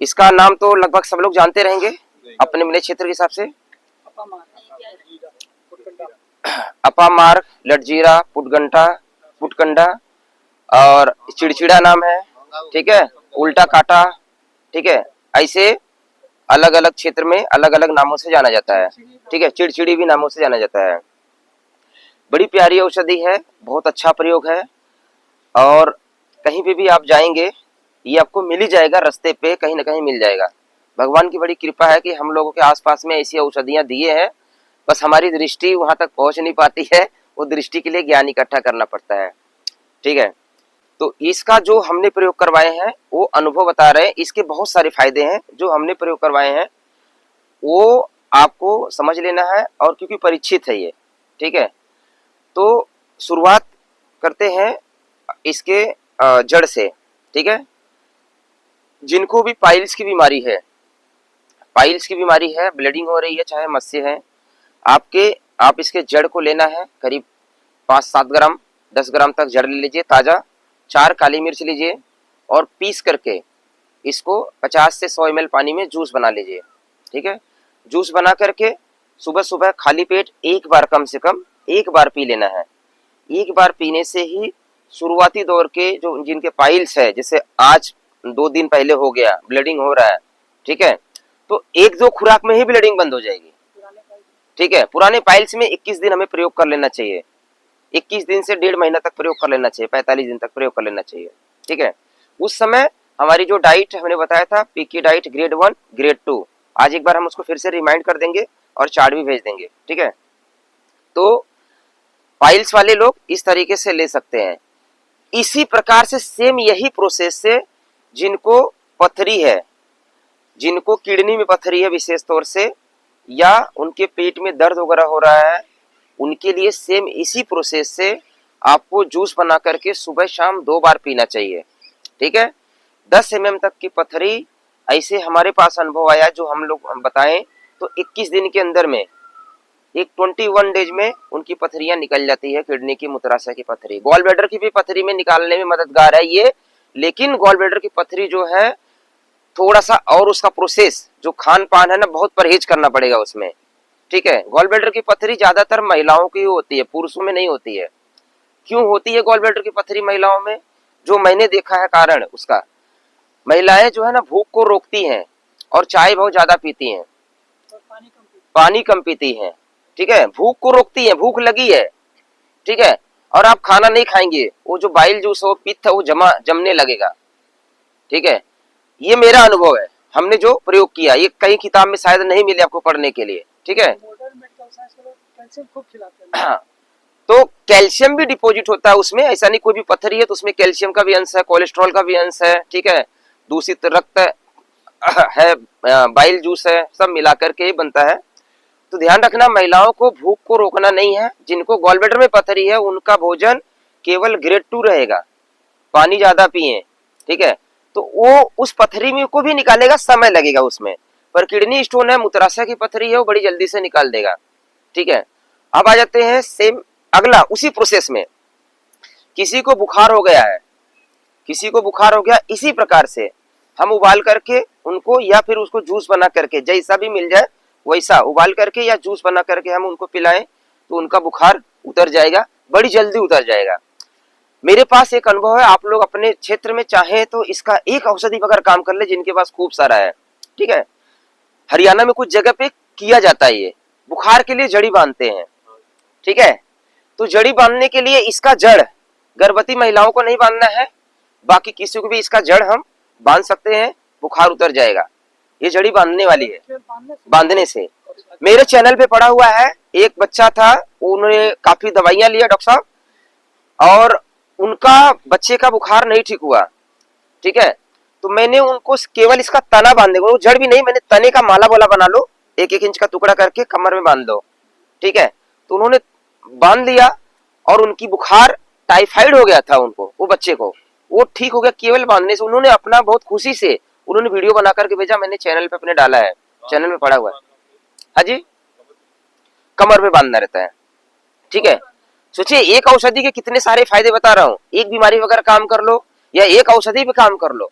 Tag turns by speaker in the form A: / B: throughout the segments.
A: इसका नाम तो लगभग सब लोग जानते रहेंगे अपने अपने क्षेत्र के हिसाब से। अपामार्क, लटजीरा, पुटगंटा, पुटकंडा और चिड़चिड़ा नाम है, ठीक है, उल्टा काटा, ठीक है। ऐसे अलग अलग क्षेत्र में अलग अलग नामों से जाना जाता है, ठीक है। चिड़चिड़ी भी नामों से जाना जाता है। बड़ी प्यारी औषधि है, बहुत अच्छा प्रयोग है और कहीं पे भी आप जाएंगे ये आपको मिल ही जाएगा, रास्ते पे कहीं ना कहीं मिल जाएगा। भगवान की बड़ी कृपा है कि हम लोगों के आसपास में ऐसी औषधियां दिए हैं, बस हमारी दृष्टि वहां तक पहुंच नहीं पाती है, वो दृष्टि के लिए ज्ञान इकट्ठा करना पड़ता है, ठीक है। तो इसका जो हमने प्रयोग करवाए हैं वो अनुभव बता रहे हैं, इसके बहुत सारे फायदे हैं जो हमने प्रयोग करवाए हैं वो आपको समझ लेना है, और क्योंकि परीक्षित है ये, ठीक है। तो शुरुआत करते हैं इसके जड़ से, ठीक है। जिनको भी पाइल्स की बीमारी है, पाइल्स की बीमारी है, ब्लीडिंग हो रही है, चाहे मस्से है, आप इसके जड़ को लेना है, करीब 5-7 ग्राम 10 ग्राम तक जड़ ले लीजिए ताजा। 4 काली मिर्च लीजिए और पीस करके इसको 50 से 100 ml पानी में जूस बना लीजिए, ठीक है। जूस बना करके सुबह सुबह खाली पेट एक बार, कम से कम एक बार पी लेना है। एक बार पीने से ही शुरुआती दौर के जो जिनके पाइल्स है, जैसे आज 2 दिन पहले हो गया ब्लीडिंग हो रहा है, ठीक है, तो 1-2 खुराक में ही ब्लीडिंग बंद हो जाएगी, ठीक है। पुराने पाइल्स में 21 दिन हमें प्रयोग कर लेना चाहिए, 21 दिन से 1.5 महीना तक प्रयोग कर लेना चाहिए, 45 दिन तक प्रयोग कर लेना चाहिए, ठीक है। उस समय हमारी जो डाइट हमने बताया था, पीकी डाइट ग्रेड 1 ग्रेड 2, आज एक बार हम उसको फिर से रिमाइंड कर देंगे और चार्ट भी भेज देंगे, ठीक है। तो पाइल्स वाले लोग इस तरीके से ले सकते हैं। इसी प्रकार से सेम यही प्रोसेस से जिनको पथरी है, जिनको किडनी में पथरी है विशेष तौर से, या उनके पेट में दर्द वगैरह हो रहा है, उनके लिए सेम इसी प्रोसेस से आपको जूस बना करके सुबह शाम 2 बार पीना चाहिए, ठीक है। 10 mm तक की पथरी ऐसे हमारे पास अनुभव आया जो हम बताएं तो 21 दिन के अंदर में, एक 21 डेज में उनकी पथरियां निकल जाती है। किडनी की, मूत्राशय की पथरी, गॉल ब्लैडर की भी पथरी में निकालने में मददगार है ये, लेकिन गॉल ब्लैडर की पथरी जो है थोड़ा सा और उसका प्रोसेस जो खान पान है ना, बहुत परहेज करना पड़ेगा उसमें, ठीक है। गॉल ब्लैडर की पथरी ज्यादातर महिलाओं की होती है, पुरुषों में नहीं होती है। क्यों होती है गॉल ब्लैडर की पथरी महिलाओं में? जो मैंने देखा है कारण उसका, महिलाएं जो है ना भूख को रोकती हैं और चाय बहुत ज्यादा पीती हैं, पानी कम पीती हैं, ठीक है। भूख को रोकती है, भूख लगी है, ठीक है, और आप खाना नहीं खाएंगे, वो जो बाइल जूस हो, पित्त है, वो जमने लगेगा, ठीक है। ये मेरा अनुभव है, हमने जो प्रयोग किया, ये कई किताब में शायद नहीं मिले आपको पढ़ने के लिए, ठीक है। हाँ, तो कैल्शियम भी डिपॉजिट होता है उसमें, ऐसा नहीं कोई भी पथरी है तो उसमें कैल्शियम का भी अंश है, कोलेस्ट्रॉल का भी अंश है, ठीक है। दूषित रक्त है, बाइल जूस है, सब मिलाकर के ही बनता है। तो ध्यान रखना, महिलाओं को भूख को रोकना नहीं है। जिनको गॉल ब्लैडर में पथरी है उनका भोजन केवल ग्रेड 2 रहेगा, पानी ज्यादा पिए, ठीक है। तो वो उस पथरी में को भी निकालेगा, समय लगेगा उसमें, पर किडनी स्टोन है, मूत्राशय की पथरी है, वो बड़ी जल्दी से निकाल देगा, ठीक है। अब आ जाते हैं सेम अगला उसी प्रोसेस में, किसी को बुखार हो गया है, किसी को बुखार हो गया, इसी प्रकार से हम उबाल करके उनको, या फिर उसको जूस बना करके, जैसा भी मिल जाए वैसा उबाल करके या जूस बना करके हम उनको पिलाएं तो उनका बुखार उतर जाएगा, बड़ी जल्दी उतर जाएगा। मेरे पास एक अनुभव है, आप लोग अपने क्षेत्र में चाहे तो इसका एक औषधि अगर काम कर ले, जिनके पास खूब सारा है, ठीक है। हरियाणा में कुछ जगह पे किया जाता है, ये बुखार के लिए जड़ी बांधते हैं, ठीक है। तो जड़ी बांधने के लिए इसका जड़ गर्भवती महिलाओं को नहीं बांधना है, बाकी किसी को भी इसका जड़ हम बांध सकते हैं, बुखार उतर जाएगा। ये जड़ी बांधने वाली है, बांधने से। मेरे चैनल पे पड़ा हुआ है, एक बच्चा था, उन्होंने काफी दवाइयां लिया डॉक्टर साहब, और उनका बच्चे का बुखार नहीं ठीक हुआ, ठीक है। तो मैंने उनको केवल इसका तना बांधने को, जड़ भी नहीं, मैंने तने का माला बोला बना लो, 1-1 इंच का टुकड़ा करके कमर में बांध दो, ठीक है। तो उन्होंने बांध लिया और उनकी बुखार, टाइफाइड हो गया था उनको, वो बच्चे को, वो ठीक हो गया केवल बांधने से। उन्होंने अपना बहुत खुशी से उन्होंने वीडियो बना करके भेजा, मैंने चैनल पे अपने डाला है, चैनल में पड़ा हुआ है। हाँ जी, कमर में बांधना रहता है, ठीक है। सोचिए एक औषधि के कितने सारे फायदे बता रहा हूँ, एक बीमारी वगैरह काम कर लो या एक औषधि पे काम कर लो,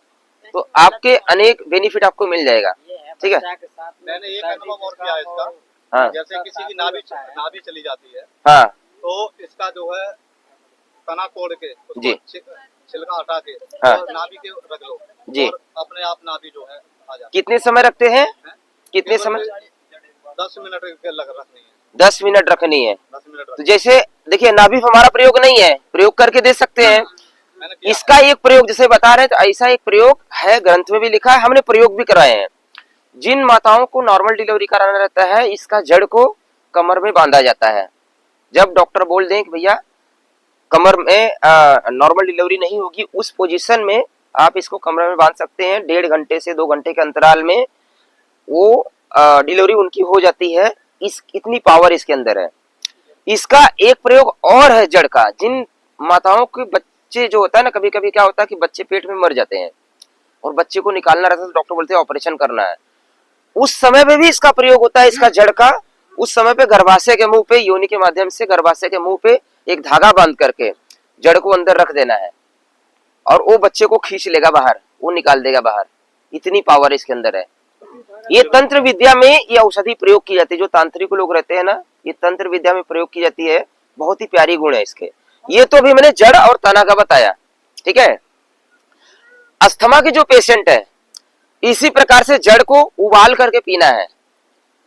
A: तो आपके अनेक बेनिफिट आपको मिल जाएगा। ठीक है,
B: मैंने एक अनुभव और किया है इसका।
A: हाँ
B: जैसे किसी की नाभि चली जाती है,
A: हाँ
B: तो इसका जो है तना तोड़ के उसको
A: जी
B: छिलका हटा के
A: हाँ
B: और नाभि के रख लो
A: जी।
B: और अपने आप नाभि जो है आ जाती
A: कितने समय रखते हैं?
B: है।
A: कितने
B: केवल
A: समय?
B: 10 मिनट के लग रखनी है,
A: 10 मिनट रखनी है।
B: 10 मिनट
A: तो
B: रखनी
A: जैसे देखिए, नाभि हमारा प्रयोग नहीं है, प्रयोग करके दे सकते हैं।
B: है। मैंने किया
A: इसका एक प्रयोग जैसे बता रहे हैं, तो ऐसा एक प्रयोग है, ग्रंथ में भी लिखा है, हमने प्रयोग भी कराए हैं। जिन माताओं को नॉर्मल डिलीवरी कराना रहता है, इसका जड़ को कमर में बांधा जाता है। जब डॉक्टर बोल दें कि भैया कमर में नॉर्मल डिलीवरी नहीं होगी, उस पोजीशन में आप इसको कमर में बांध सकते हैं। 1.5 घंटे से 2 घंटे के अंतराल में वो डिलीवरी उनकी हो जाती है। इस इतनी पावर इसके अंदर है। इसका एक प्रयोग और है जड़ का। जिन माताओं के बच्चे जो होता है ना, कभी कभी क्या होता है कि बच्चे पेट में मर जाते हैं और बच्चे को निकालना रहता है, तो डॉक्टर बोलते हैं ऑपरेशन करना है। उस समय में भी इसका प्रयोग होता है, इसका जड़ का। उस समय पे गर्भाशय के मुंह पे, योनि के माध्यम से गर्भाशय के मुंह पे एक धागा बांध करके जड़ को अंदर रख देना है और वो बच्चे को खींच लेगा बाहर, वो निकाल देगा बाहर। इतनी पावर इसके अंदर है। ये तंत्र विद्या में ये औषधि प्रयोग की जाती है। जो तांत्रिक लोग रहते हैं ना, ये तंत्र विद्या में प्रयोग की जाती है। बहुत ही प्यारी गुण है इसके। ये तो अभी मैंने जड़ और तना का बताया। ठीक है, अस्थमा के जो पेशेंट है, इसी प्रकार से जड़ को उबाल करके पीना है।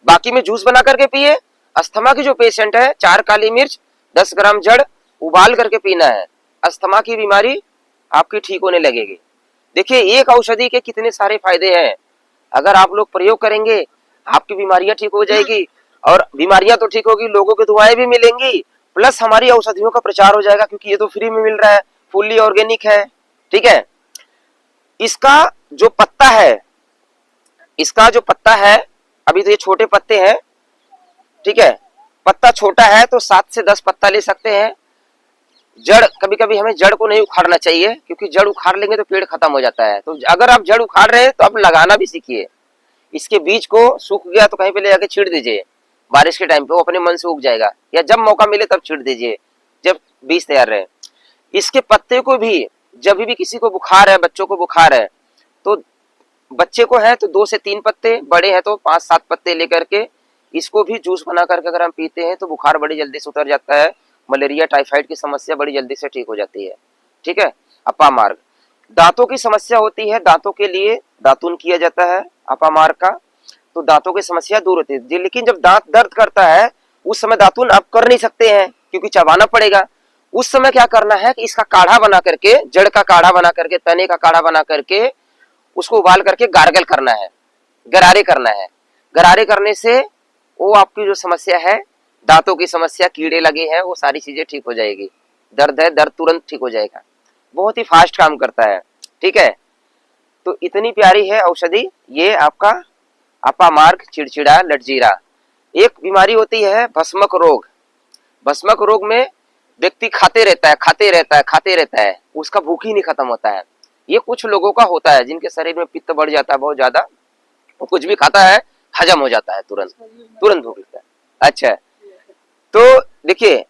A: बाकी में जूस बना करके पिए। अस्थमा की जो पेशेंट है, 4 काली मिर्च 10 ग्राम जड़ उबाल करके पीना है। अस्थमा की बीमारी आपकी ठीक होने लगेगी। देखिए, एक औषधि के कितने सारे फायदे हैं। अगर आप लोग प्रयोग करेंगे, आपकी बीमारियां ठीक हो जाएगी और बीमारियां तो ठीक होगी, लोगों की दुआएं भी मिलेंगी, प्लस हमारी औषधियों का प्रचार हो जाएगा, क्योंकि ये तो फ्री में मिल रहा है, फुल्ली ऑर्गेनिक है। ठीक है, इसका जो पत्ता है, इसका जो पत्ता है, अभी तो ये छोटे पत्ते हैं। ठीक है, पत्ता छोटा है तो 7 से 10 पत्ता ले सकते हैं। जड़, कभी कभी हमें जड़ को नहीं उखाड़ना चाहिए, क्योंकि जड़ उखाड़ लेंगे तो पेड़ खत्म हो जाता है। तो अगर आप जड़ उखाड़ रहे हैं तो आप लगाना भी सीखिए। इसके बीज को सूख गया तो कहीं पे ले जाके छीड़ दीजिए, बारिश के टाइम पे वो अपने मन से उग जाएगा, या जब मौका मिले तब छीड़ दीजिए, जब बीज तैयार रहे। इसके पत्ते को भी, जब भी किसी को बुखार है, बच्चों को बुखार है, तो बच्चे को है तो 2 से 3 पत्ते, बड़े हैं तो 5-7 पत्ते लेकर के इसको भी जूस बना करके अगर हम पीते हैं तो बुखार बड़ी जल्दी से उतर जाता है। मलेरिया, टाइफाइड की समस्या बड़ी जल्दी से ठीक हो जाती है। ठीक है, अपामार्ग। दांतों की समस्या होती है, दांतों के लिए दातुन किया जाता है अपामार्ग का, तो दांतों की समस्या दूर होती है। लेकिन जब दांत दर्द करता है, उस समय दातुन आप कर नहीं सकते हैं, क्योंकि चबाना पड़ेगा। उस समय क्या करना है कि इसका काढ़ा बना करके, जड़ का काढ़ा बना करके, तने का काढ़ा बना करके उसको उबाल करके गार्गल करना है, गरारे करना है। गरारे करने से वो आपकी जो समस्या है, दांतों की समस्या, कीड़े लगे हैं, वो सारी चीजें ठीक हो जाएगी। दर्द है, दर्द तुरंत ठीक हो जाएगा। बहुत ही फास्ट काम करता है। ठीक है, तो इतनी प्यारी है औषधि ये आपका अपामार्ग, चिड़चिड़ा, लटजीरा। एक बीमारी होती है भस्मक रोग। भस्मक रोग में व्यक्ति खाते रहता है, खाते रहता है, खाते रहता है, उसका भूख ही नहीं खत्म होता है। ये कुछ लोगों का होता है, जिनके शरीर में पित्त बढ़ जाता है बहुत ज्यादा, वो कुछ भी खाता है हजम हो जाता है, तुरंत तुरंत भूख लगता है। अच्छा, तो देखिए,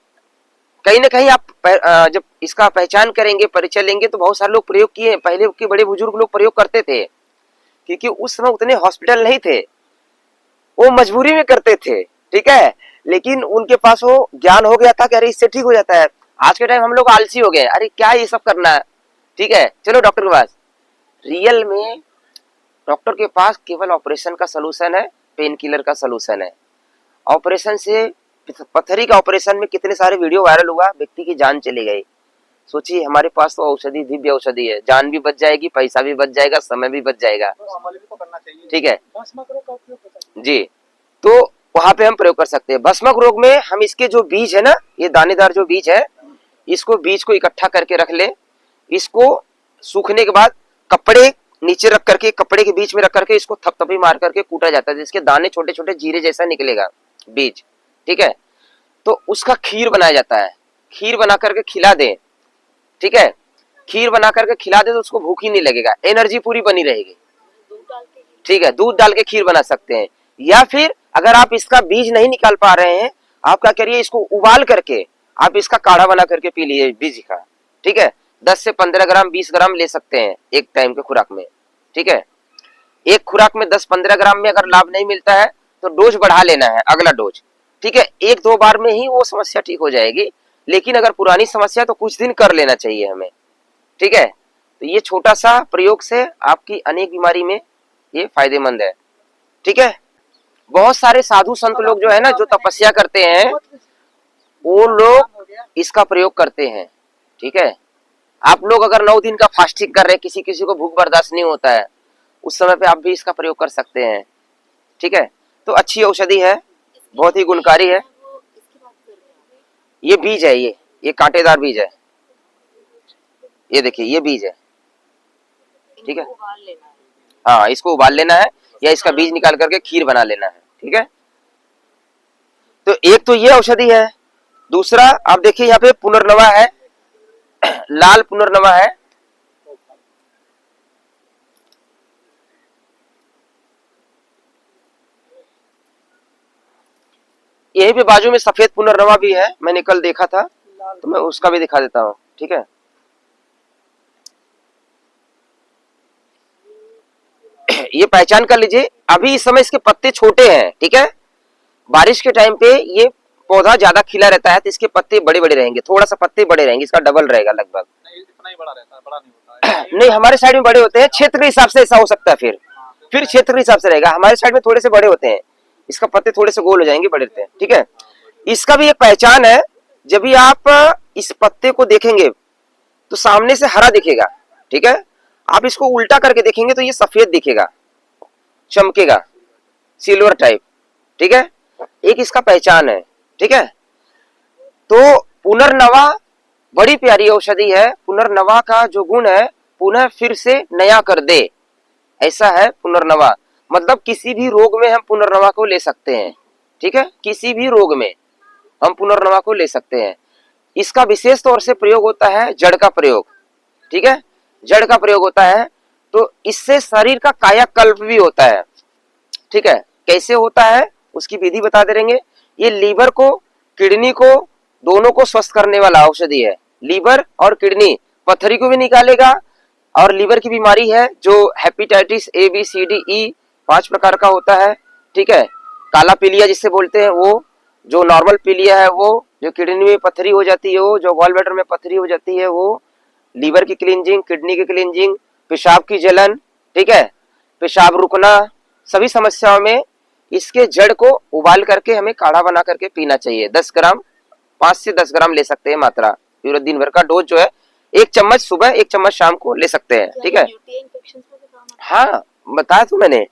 A: कहीं ना कहीं आप जब इसका पहचान करेंगे, परिचय लेंगे, तो बहुत सारे लोग प्रयोग किए। पहले के बड़े बुजुर्ग लोग प्रयोग करते थे, क्योंकि उस समय उतने हॉस्पिटल नहीं थे, वो मजबूरी में करते थे। ठीक है, लेकिन उनके पास वो ज्ञान हो गया था कि अरे इससे ठीक हो जाता है। आज के टाइम हम लोग आलसी हो गए, अरे क्या ये सब करना है। ठीक है, चलो डॉक्टर के पास। रियल में डॉक्टर के पास केवल ऑपरेशन का सलूशन है, पेन किलर का सलूशन है। ऑपरेशन से, पथरी का ऑपरेशन में कितने सारे वीडियो वायरल हुआ, व्यक्ति की जान चली गई। सोचिए, हमारे पास तो औषधि, दिव्य औषधि है, जान भी बच जाएगी, पैसा भी बच जाएगा, समय भी बच जाएगा। ठीक है जी, तो वहां पे हम प्रयोग कर सकते हैं। भस्मक रोग में हम इसके जो बीज है ना, ये दानेदार जो बीज है, इसको बीज को इकट्ठा करके रख ले। इसको सूखने के बाद कपड़े नीचे रख करके, कपड़े के बीच में रख करके इसको थपथपी मार करके कूटा जाता है, जिसके दाने छोटे छोटे जीरे जैसा निकलेगा बीज। ठीक है, तो उसका खीर बनाया जाता है। खीर बना करके खिला दे। ठीक है, खीर बना करके खिला दे तो उसको भूख ही नहीं लगेगा, एनर्जी पूरी बनी रहेगी। ठीक है, दूध डाल के खीर बना सकते हैं। या फिर अगर आप इसका बीज नहीं निकाल पा रहे हैं, आप क्या करिए, इसको उबाल करके आप इसका काढ़ा बना करके पी लीजिए बीज का। ठीक है, 10 से 15 ग्राम, 20 ग्राम ले सकते हैं एक टाइम के खुराक में। ठीक है। एक खुराक में 10-15 ग्राम में अगर लाभ नहीं मिलता है तो डोज बढ़ा लेना है, अगला डोज, ठीक है। 1-2 बार में ही वो समस्या ठीक हो जाएगी, लेकिन अगर पुरानी समस्या तो कुछ दिन कर लेना चाहिए हमें, ठीक है। तो ये छोटा सा प्रयोग से आपकी अनेक बीमारी में ये फायदेमंद है, ठीक है। बहुत सारे साधु संत लोग जो है ना, जो तपस्या करते हैं, वो लोग इसका प्रयोग करते हैं, ठीक है। आप लोग अगर 9 दिन का फास्टिंग कर रहे हैं, किसी किसी को भूख बर्दाश्त नहीं होता है, उस समय पे आप भी इसका प्रयोग कर सकते हैं, ठीक है। तो अच्छी औषधि है, बहुत ही गुणकारी है। ये बीज है, ये कांटेदार बीज है, ये देखिए ये बीज है, ठीक है। हाँ, इसको उबाल लेना है या इसका बीज निकाल करके खीर बना लेना है, ठीक है। तो एक तो ये औषधि है। दूसरा आप देखिए यहाँ पे पुनर्नवा है, लाल पुनर्नवा है, यही पे बाजू में सफेद पुनर्नवा भी है, मैंने कल देखा था, तो मैं उसका भी दिखा देता हूँ, ठीक है। ये पहचान कर लीजिए, अभी इस समय इसके पत्ते छोटे हैं, ठीक है। बारिश के टाइम पे ये पौधा ज्यादा खिला रहता है तो इसके पत्ते बड़े बड़े रहेंगे, थोड़ा सा पत्ते बड़े रहेंगे, इसका डबल रहेगा लगभग।
B: नहीं, इतना ही बड़ा रहता है, बड़ा नहीं होता है।
A: नहीं, हमारे साइड में बड़े होते हैं, क्षेत्र के हिसाब से ऐसा हो सकता है, फिर क्षेत्र के हिसाब से रहेगा। हमारे साइड में थोड़े से बड़े होते हैं, इसका पत्ते थोड़े से गोल हो जाएंगे, बड़े रहते हैं, ठीक है। इसका भी एक पहचान है, जब भी आप इस पत्ते को देखेंगे तो सामने से हरा दिखेगा, ठीक है। आप इसको उल्टा करके देखेंगे तो ये सफेद दिखेगा, चमकेगा, सिल्वर टाइप, ठीक है। एक इसका पहचान है, ठीक है। तो पुनर्नवा बड़ी प्यारी औषधि है। पुनर्नवा का जो गुण है, पुनः फिर से नया कर दे, ऐसा है पुनर्नवा। मतलब किसी भी रोग में हम पुनर्नवा को ले सकते हैं, ठीक है। किसी भी रोग में हम पुनर्नवा को ले सकते हैं। इसका विशेष तौर से प्रयोग होता है जड़ का प्रयोग, ठीक है। जड़ का प्रयोग होता है तो इससे शरीर का कायाकल्प भी होता है, ठीक है। कैसे होता है उसकी विधि बता दे रहेंगे। ये लीवर को, किडनी को, दोनों को स्वस्थ करने वाला औषधि है। लीवर और किडनी, पथरी को भी निकालेगा, और लीवर की बीमारी है जो hepatitis A B C D E 5 प्रकार का होता है, ठीक है। काला पीलिया जिससे बोलते हैं वो, जो नॉर्मल पीलिया है वो, जो किडनी में पथरी हो जाती है वो, जो गॉल ब्लैडर में पथरी हो जाती है वो, लीवर की क्लींजिंग, किडनी की क्लींजिंग, पेशाब की जलन, ठीक है, पेशाब रुकना, सभी समस्याओं में इसके जड़ को उबाल करके हमें काढ़ा बना करके पीना चाहिए। 10 ग्राम, 5 से 10 ग्राम ले सकते हैं मात्रा, पूरे दिन भर का डोज जो है, 1 चम्मच सुबह 1 चम्मच शाम को ले सकते हैं, ठीक है। हाँ, बताया तो मैंने,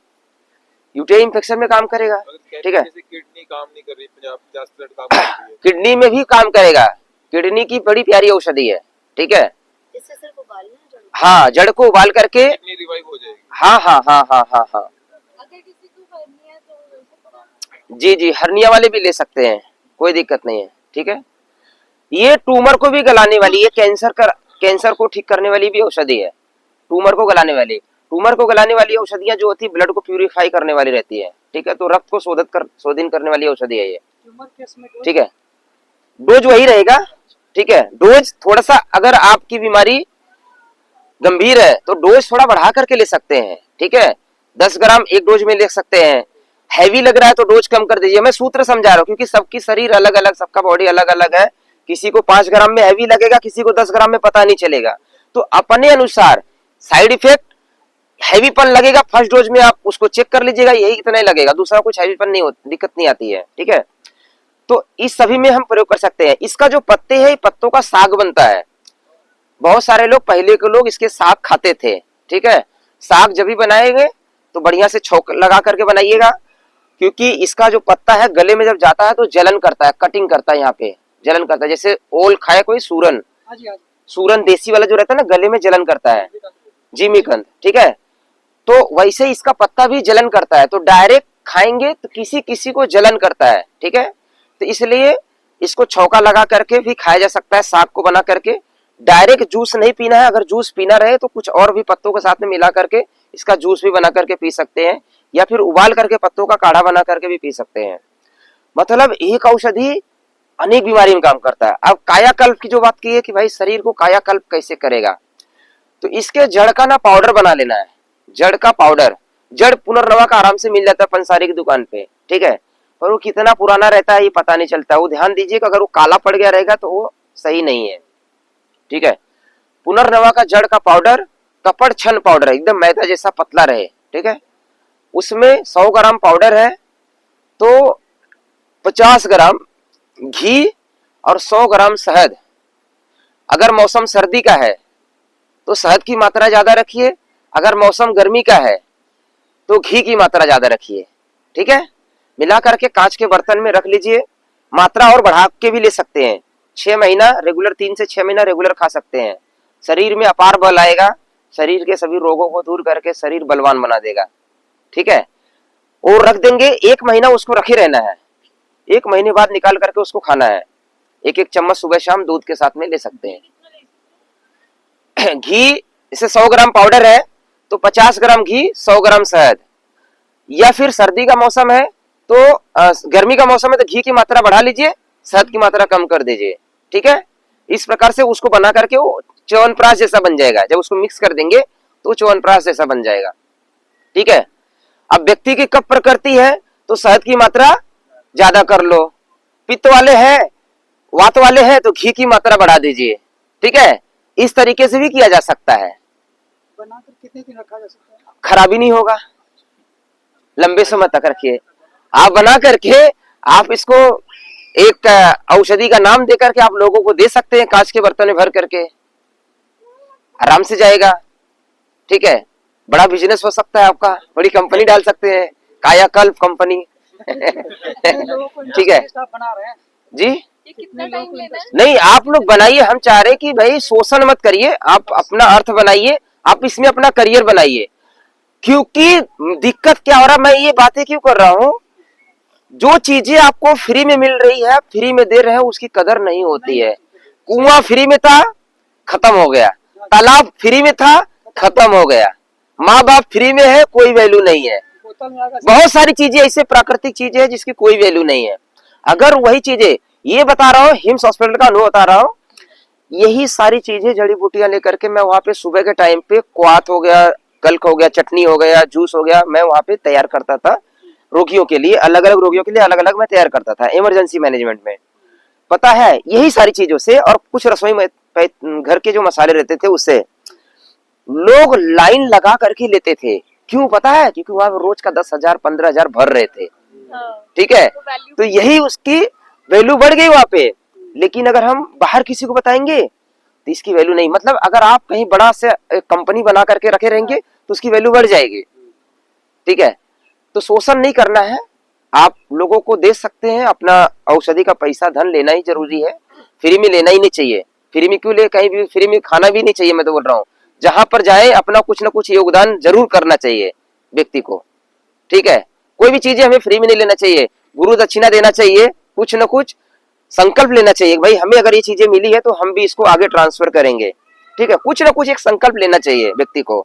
A: यूटीआई इंफेक्शन में काम करेगा, ठीक है।
B: किडनी काम नहीं कर रही, जास्त ब्लड काम कर रही है,
A: किडनी में भी काम करेगा, किडनी की बड़ी प्यारी औषधि है, ठीक है।
C: इससे सिर्फ उबालना है जड़ को?
A: हाँ, जड़ को उबाल करके,
B: किडनी रिवाइव हो जाएगी।
A: हाँ हाँ हाँ हाँ हाँ हाँ,
C: अगर किसी को करनी है तो उसे पता
A: जी जी, हर्निया वाले भी ले सकते हैं, कोई दिक्कत नहीं है, ठीक है। ये ट्यूमर को भी गलाने वाली, ये कैंसर को ठीक करने वाली भी औषधि है। ट्यूमर को गलाने वाली औषधियां जो होती है, ब्लड को प्यूरिफाई करने वाली रहती है, ठीक है। तो रक्त को शोधन करने वाली औषधि है ये, ठीक है। डोज वही रहेगा, ठीक है। डोज थोड़ा सा, अगर आपकी बीमारी गंभीर है तो डोज थोड़ा बढ़ा करके ले सकते हैं, ठीक है। 10 ग्राम एक डोज में ले सकते हैं। हैवी लग रहा है तो डोज कम कर दीजिए। मैं सूत्र समझा रहा हूँ क्योंकि सबकी शरीर अलग अलग, सबका बॉडी अलग अलग है। किसी को 5 ग्राम में हैवी लगेगा, किसी को 10 ग्राम में पता नहीं चलेगा। तो अपने अनुसार साइड इफेक्ट हैवीपन लगेगा फर्स्ट डोज में, आप उसको चेक कर लीजिएगा, यही इतना ही लगेगा, दूसरा कुछ हैवीपन नहीं होता, दिक्कत नहीं आती है, ठीक है। तो इस सभी में हम प्रयोग कर सकते हैं। इसका जो पत्ते हैं, पत्तों का साग बनता है। बहुत सारे लोग, पहले के लोग इसके साग खाते थे, ठीक है। साग जब भी बनाएंगे तो बढ़िया से छौंक लगा करके बनाइएगा, क्योंकि इसका जो पत्ता है गले में जब जाता है तो जलन करता है, कटिंग करता है, यहाँ पे जलन करता है। जैसे ओल खाए कोई, सूरन देसी वाला जो रहता है ना, गले में जलन करता है, जिमीकंद, ठीक है। तो वैसे इसका पत्ता भी जलन करता है, तो डायरेक्ट खाएंगे तो किसी किसी को जलन करता है, ठीक है। तो इसलिए इसको छौका लगा करके भी खाया जा सकता है, साग को बना करके। डायरेक्ट जूस नहीं पीना है, अगर जूस पीना रहे तो कुछ और भी पत्तों के साथ में मिला करके इसका जूस भी बना करके पी सकते हैं, या फिर उबाल करके पत्तों का काढ़ा बना करके भी पी सकते हैं। मतलब एक औषधि अनेक बीमारी में काम करता है। अब कायाकल्प की जो बात की है कि भाई शरीर को कायाकल्प कैसे करेगा, तो इसके जड़ का ना पाउडर बना लेना है। जड़ का पाउडर, जड़ पुनर्नवा का आराम से मिल जाता है पंसारी की दुकान पे, ठीक है, पर वो कितना पुराना रहता है ये पता नहीं चलता। वो ध्यान दीजिए कि अगर वो काला पड़ गया रहेगा तो वो सही नहीं है, ठीक है। पुनर्नवा का जड़ का पाउडर कपड़ छन पाउडर, एकदम मैदा जैसा पतला रहे, ठीक है। उसमें 100 ग्राम पाउडर है तो 50 ग्राम घी और 100 ग्राम शहद। अगर मौसम सर्दी का है तो शहद की मात्रा ज्यादा रखिए, अगर मौसम गर्मी का है तो घी की मात्रा ज्यादा रखिए, ठीक है। मिला करके कांच के बर्तन में रख लीजिए। मात्रा और बढ़ा के भी ले सकते हैं। 6 महीना रेगुलर, 3 से 6 महीना रेगुलर खा सकते हैं। शरीर में अपार बल आएगा, शरीर के सभी रोगों को दूर करके शरीर बलवान बना देगा, ठीक है। और रख देंगे, 1 महीना उसको रखे रहना है। 1 महीने बाद निकाल करके उसको खाना है। 1-1 चम्मच सुबह शाम दूध के साथ में ले सकते हैं। घी, इसे 100 ग्राम पाउडर है तो 50 ग्राम घी, 100 ग्राम शहद। या फिर सर्दी का मौसम है तो गर्मी का मौसम है तो घी की मात्रा बढ़ा लीजिए, शहद की मात्रा कम कर दीजिए, ठीक है। इस प्रकार से उसको बना करके वो च्यवनप्राश जैसा बन जाएगा। जब उसको मिक्स कर देंगे तो च्यवनप्राश जैसा बन जाएगा, ठीक है। अब व्यक्ति की कफ प्रकृति है तो शहद की मात्रा ज्यादा कर लो। पित्त वाले हैं, वात वाले हैं तो घी की मात्रा बढ़ा दीजिए, ठीक है। इस तरीके से भी किया जा सकता है।
B: बनाकर कितने दिन रखा जा सकता है?
A: खराबी नहीं होगा, लंबे समय तक रखिए। आप बना करके आप इसको एक औषधि का नाम देकर के आप लोगों को दे सकते हैं, कांच के बर्तन में भर करके, आराम से जाएगा, ठीक है। बड़ा बिजनेस हो सकता है आपका, बड़ी कंपनी डाल सकते हैं, कायाकल्प कंपनी। ठीक है
B: बना रहे हैं
A: जी।
C: ये कितना टाइम लेना है?
A: नहीं, आप लोग बनाइए, हम चाह रहे कि भाई शोषण मत करिए, आप अपना अर्थ बनाइए, आप इसमें अपना करियर बनाइए। क्योंकि दिक्कत क्या हो रहा है, मैं ये बातें क्यों कर रहा हूँ, जो चीजें आपको फ्री में मिल रही है, फ्री में दे रहे हैं, उसकी कदर नहीं होती है। कुआं फ्री में था, खत्म हो गया। तालाब फ्री में था, खत्म हो गया। माँ बाप फ्री में है, कोई वैल्यू नहीं है। बहुत सारी चीजें ऐसे प्राकृतिक चीजें हैं जिसकी कोई वैल्यू नहीं है। अगर वही चीजें, ये बता रहा हूँ, हिम्स हॉस्पिटल का अनुभव बता रहा हूँ, यही सारी चीजें जड़ी बूटियां लेकर के मैं वहां पे सुबह के टाइम पे क्वाथ हो गया, गल्क हो गया, चटनी हो गया, जूस हो गया, मैं वहां पे तैयार करता था रोगियों के लिए, अलग अलग रोगियों के लिए अलग अलग मैं तैयार करता था इमरजेंसी मैनेजमेंट में। पता है, यही सारी चीजों से और कुछ रसोई में घर के जो मसाले रहते थे उससे लोग लाइन लगा करके लेते थे। क्यों पता है? क्योंकि वहां रोज का 10,000 15,000 भर रहे थे, ठीक है। तो यही उसकी वैल्यू बढ़ गई वहां पे। लेकिन अगर हम बाहर किसी को बताएंगे तो इसकी वैल्यू नहीं। मतलब अगर आप कहीं बड़ा से कंपनी बना करके रखे रहेंगे तो उसकी वैल्यू बढ़ जाएगी, ठीक है। तो शोषण नहीं करना है, आप लोगों को दे सकते हैं। अपना औषधि का पैसा धन लेना ही जरूरी है, फ्री में लेना ही नहीं चाहिए। फ्री में क्यों ले, कहीं भी फ्री में खाना भी नहीं चाहिए। मैं तो बोल रहा हूँ जहां पर जाए अपना कुछ ना कुछ योगदान जरूर करना चाहिए व्यक्ति को, ठीक है। कोई भी चीजें हमें फ्री में नहीं लेना चाहिए, गुरु दक्षिणा देना चाहिए, कुछ न कुछ संकल्प लेना चाहिए। भाई हमें अगर ये चीजें मिली है तो हम भी इसको आगे ट्रांसफर करेंगे, ठीक है। कुछ ना कुछ एक संकल्प लेना चाहिए व्यक्ति को,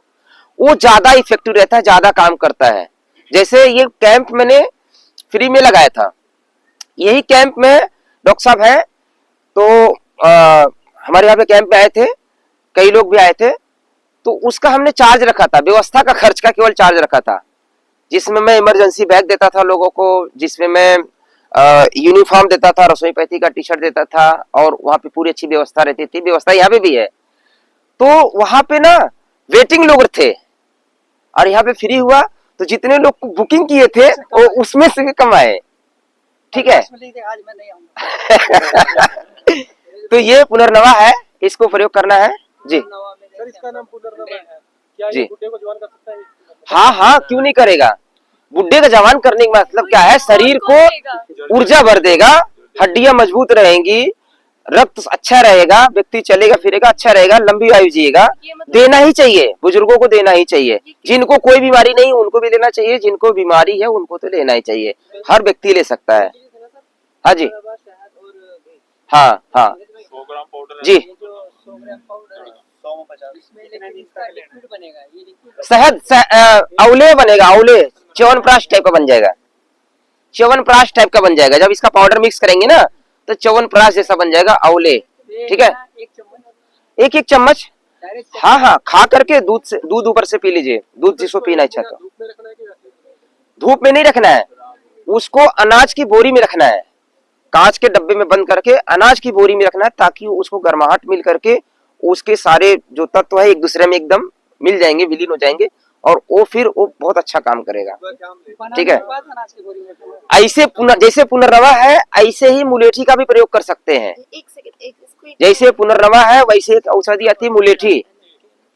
A: वो ज्यादा इफेक्टिव रहता है, ज्यादा काम करता है। जैसे ये कैंप मैंने फ्री में लगाया था, यही कैंप में डॉक्टर साहब है तो हमारे यहाँ पे कैंप में आए थे, कई लोग भी आए थे, तो उसका हमने चार्ज रखा था, व्यवस्था का खर्च का केवल चार्ज रखा था, जिसमें मैं इमरजेंसी बैग देता था लोगों को, जिसमें मैं यूनिफॉर्म देता था, रसोई पैती का टी शर्ट देता था, और वहां पे पूरी अच्छी व्यवस्था रहती थी। व्यवस्था यहाँ पे भी है। तो वहां पे ना वेटिंग लोग थे और यहाँ पे फ्री हुआ तो जितने लोग बुकिंग किए थे वो उसमें से भी कम आए, ठीक है।
B: आज मैं नहीं आऊंगा।
A: तो ये पुनर्नवा है, इसको प्रयोग करना है जी।
B: सर इसका नाम पुनर्नवा है, क्या
A: जी।
B: ये बुढ़े को जवान कर सकता है?
A: हाँ हाँ, क्यों नहीं करेगा। बुढ़े का जवान करने का मतलब क्या है, शरीर को ऊर्जा भर देगा, हड्डियां मजबूत रहेंगी, रक्त अच्छा रहेगा, व्यक्ति चलेगा फिरेगा, अच्छा रहेगा, लंबी आयु जिएगा। देना ही चाहिए, बुजुर्गों को देना ही चाहिए। जिनको कोई बीमारी नहीं उनको भी लेना चाहिए, जिनको बीमारी है उनको तो लेना ही चाहिए। हर व्यक्ति ले सकता है। हाँ जी, हाँ हाँ
B: 100 ग्राम पाउडर
A: जी।
B: 100 ग्राम पाउडर 100 में 50 इसमें लिक्विड बनेगा, ये लिक्विड
A: शहद औले बनेगा, औले च्यवनप्राश टाइप का बन जाएगा, च्यवनप्राश टाइप का बन जाएगा। जब इसका पाउडर मिक्स करेंगे ना तो च्यवनप्राश जैसा बन जाएगा, औले, ठीक है। 1-1 चम्मच
B: डायरेक्ट
A: हाँ हाँ, खा करके दूध ऊपर से पी लीजिए, दूध जिसको पीना इच्छा तो। धूप में नहीं रखना है, उसको अनाज की बोरी में रखना है, कांच के डब्बे में बंद करके अनाज की बोरी में रखना है, ताकि उसको गर्माहट मिल करके उसके सारे जो तत्व है एक दूसरे में एकदम मिल जाएंगे, विलीन हो जाएंगे, और वो फिर वो बहुत अच्छा काम करेगा। ठीक है,
B: बाद अनाज की बोरी में रखना।
A: ऐसे जैसे पुनर्नवा है, ऐसे ही मुलेठी का भी प्रयोग कर सकते हैं।
C: एक सेकंड, एक इसको एक
A: जैसे पुनर्नवा है वैसे एक औषधि आती है मुलेठी,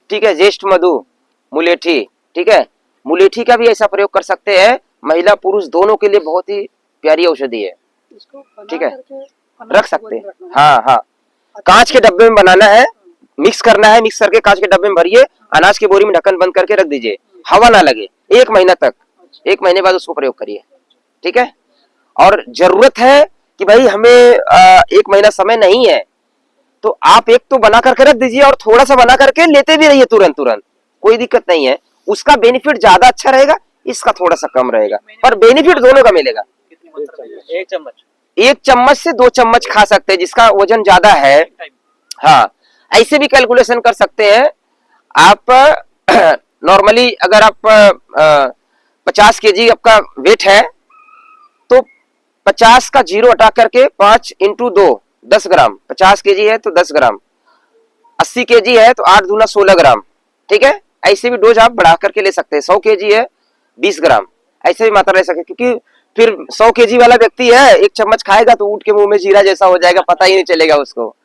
A: ठीक है, ज्येष्ठ मधु, मुलेठी, ठीक है, मुलेठी का भी ऐसा प्रयोग कर सकते हैं। महिला पुरुष दोनों के लिए बहुत ही प्यारी औषधि है,
B: इसको बना
A: ठीक है,
B: करके अनाज
A: रख
B: की
A: सकते
B: बोरी
A: हैं।
B: में रखना।
A: हाँ हाँ, कांच के डब्बे में बनाना है, मिक्स करना है, मिक्स करके कांच के डब्बे में भरिए, अनाज की बोरी में ढक्कन बंद करके रख दीजिए, हवा ना लगे 1 महीना तक। 1 महीने बाद उसको प्रयोग करिए, ठीक है। और जरूरत है कि भाई हमें 1 महीना समय नहीं है, तो आप एक तो बना करके रख दीजिए और थोड़ा सा बना करके लेते भी रहिए तुरंत तुरंत, कोई दिक्कत नहीं है। उसका बेनिफिट ज्यादा अच्छा रहेगा, इसका थोड़ा सा कम रहेगा, पर बेनिफिट दोनों का मिलेगा।
B: 1 चम्मच
A: 1 चम्मच से 2 चम्मच खा सकते हैं, जिसका वजन ज्यादा है। हाँ, ऐसे भी कैलकुलेशन कर सकते हैं आप। नॉर्मली अगर आप 50 केजी आपका वेट है, तो 50 का 0 हटा करके 5 इंटू 2 10 ग्राम, 50 केजी है तो 10 ग्राम, 80 केजी है तो 8 दूना 16 ग्राम, ठीक है। ऐसे भी डोज आप बढ़ा करके ले सकते हैं। 100 केजी है 20 ग्राम, ऐसे भी मात्रा ले सकते हैं, क्योंकि फिर 100 केजी वाला व्यक्ति है 1 चम्मच खाएगा तो उठ के मुंह में जीरा जैसा हो जाएगा, पता ही नहीं चलेगा उसको,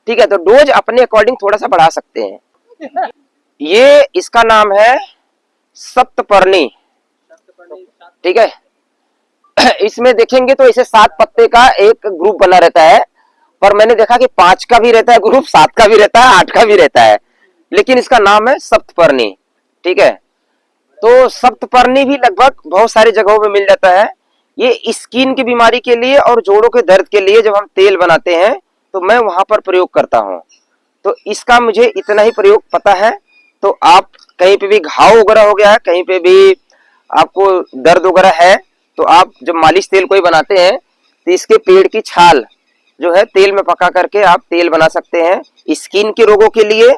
A: ठीक है। तो डोज अपने अकॉर्डिंग थोड़ा सा बढ़ा सकते हैं। ये इसका नाम है सप्तपर्णी, ठीक है। इसमें देखेंगे तो इसे 7 पत्ते का एक ग्रुप बना रहता है, पर मैंने देखा कि 5 का भी रहता है ग्रुप, 7 का भी रहता है, 8 का भी रहता है, लेकिन इसका नाम है सप्तपर्णी, ठीक है। तो सप्तपर्णी भी लगभग बहुत सारी जगहों में मिल जाता है। ये स्किन की बीमारी के लिए और जोड़ों के दर्द के लिए जब हम तेल बनाते हैं तो मैं वहां पर प्रयोग करता हूँ। तो इसका मुझे इतना ही प्रयोग पता है। तो आप कहीं पे भी घाव वगैरह हो गया है, कहीं पे भी आपको दर्द वगैरह है, तो आप जब मालिश तेल कोई बनाते हैं तो इसके पेड़ की छाल जो है तेल में पका करके आप तेल बना सकते हैं, स्किन के रोगों के लिए,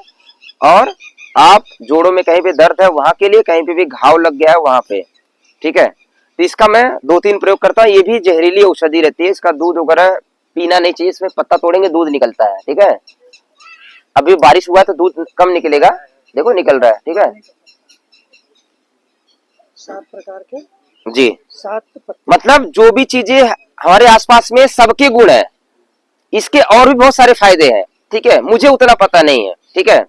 A: और आप जोड़ों में कहीं पे दर्द है वहां के लिए, कहीं पे भी घाव लग गया है वहां पे, ठीक है। तो इसका मैं 2-3 प्रयोग करता हूँ। ये भी जहरीली औषधि रहती है, इसका दूध वगैरह पीना नहीं चाहिए, इसमें पत्ता तोड़ेंगे दूध निकलता है, ठीक है। अभी बारिश हुआ तो दूध कम निकलेगा, देखो निकल रहा है, ठीक है
B: 7 प्रकार के
A: जी।
B: 7 पत्ते।
A: मतलब जो भी चीजें हमारे आसपास में सबके गुण है, इसके और भी बहुत सारे फायदे हैं, ठीक है, मुझे उतना पता नहीं है, ठीक है।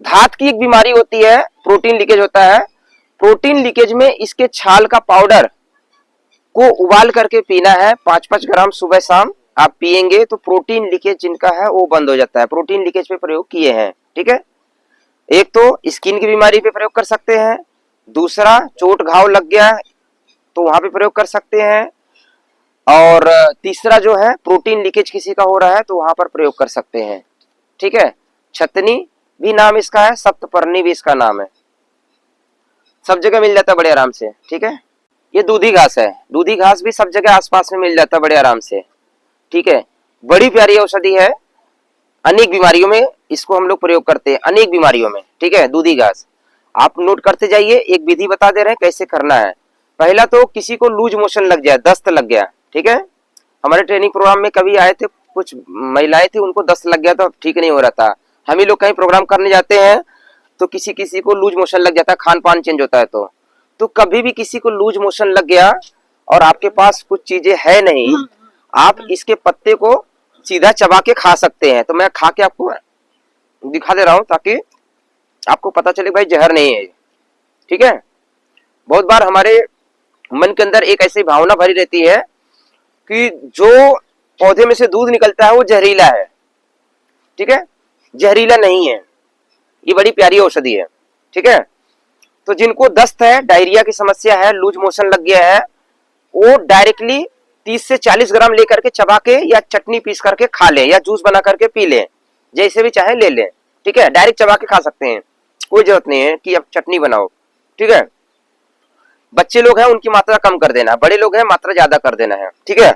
A: धात की एक बीमारी होती है, प्रोटीन लीकेज होता है। प्रोटीन लीकेज में इसके छाल का पाउडर को उबाल करके पीना है, 5-5 ग्राम सुबह शाम आप पिएंगे तो प्रोटीन लीकेज जिनका है वो बंद हो जाता है। प्रोटीन लीकेज पे प्रयोग किए हैं, ठीक है। एक तो स्किन की बीमारी पे प्रयोग कर सकते हैं, दूसरा चोट घाव लग गया तो वहां पे प्रयोग कर सकते हैं, और तीसरा जो है प्रोटीन लीकेज किसी का हो रहा है तो वहां पर प्रयोग कर सकते हैं, ठीक है। छतनी भी नाम इसका है, सप्तपर्णी भी इसका नाम है, सब जगह मिल जाता है बड़े आराम से, ठीक है। ये दूधी घास है, दूधी घास भी सब जगह आसपास में मिल जाता है बड़े आराम से, ठीक है। बड़ी प्यारी औषधि है, अनेक बीमारियों में इसको हम लोग प्रयोग करते हैं, अनेक बीमारियों में, ठीक है। दूधी घास आप नोट करते जाइए, एक विधि बता दे रहे हैं कैसे करना है। पहला तो किसी को लूज मोशन लग जाए, दस्त लग गया, ठीक है। हमारे ट्रेनिंग प्रोग्राम में कभी आए थे कुछ महिलाएं थी, उनको दस्त लग गया तो ठीक नहीं हो रहा था। हम ही लोग कहीं प्रोग्राम करने जाते हैं तो किसी किसी को लूज मोशन लग जाता है, खान पान चेंज होता है, तो कभी भी किसी को लूज मोशन लग गया और आपके पास कुछ चीजें है नहीं, आप इसके पत्ते को सीधा चबा के खा सकते हैं। तो मैं खा के आपको दिखा दे रहा हूं ताकि आपको पता चले भाई जहर नहीं है, ठीक है। बहुत बार हमारे मन के अंदर एक ऐसी भावना भरी रहती है कि जो पौधे में से दूध निकलता है वो जहरीला है, ठीक है। जहरीला नहीं है, ये बड़ी प्यारी औषधि है, ठीक है। तो जिनको दस्त है, डायरिया की समस्या है, लूज मोशन लग गया है, वो डायरेक्टली 30 से 40 ग्राम लेकर के चबा के या चटनी पीस करके खा लें या जूस बना करके पी लें, जैसे भी चाहे ले लें, ठीक है। डायरेक्ट चबा के खा सकते हैं, कोई जरूरत नहीं है कि अब चटनी बनाओ, ठीक है। बच्चे लोग हैं उनकी मात्रा कम कर देना, बड़े लोग हैं मात्रा ज्यादा कर देना है, ठीक है।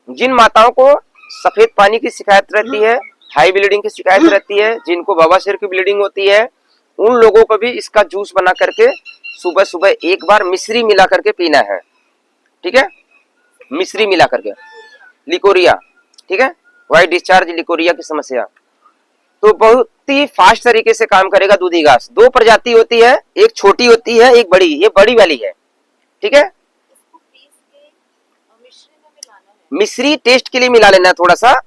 A: जिन माताओं को सफेद पानी की शिकायत रहती है, हाई ब्लीडिंग की शिकायत रहती है, जिनको बवासीर की ब्लीडिंग होती है, उन लोगों को भी इसका जूस बना करके सुबह सुबह एक बार मिश्री मिला करके पीना है। ठीक है, मिश्री मिला करके, लिकोरिया, ठीक है, व्हाइट डिस्चार्ज लिकोरिया की समस्या, तो बहुत ही फास्ट तरीके से काम करेगा दूधी घास। 2 प्रजाति होती है, एक छोटी होती है, एक बड़ी, ये बड़ी वाली है। ठीक है,
C: इसको पीस के मिश्री में मिलाना है।
A: मिश्री टेस्ट के लिए मिला लेना है, थोड़ा सा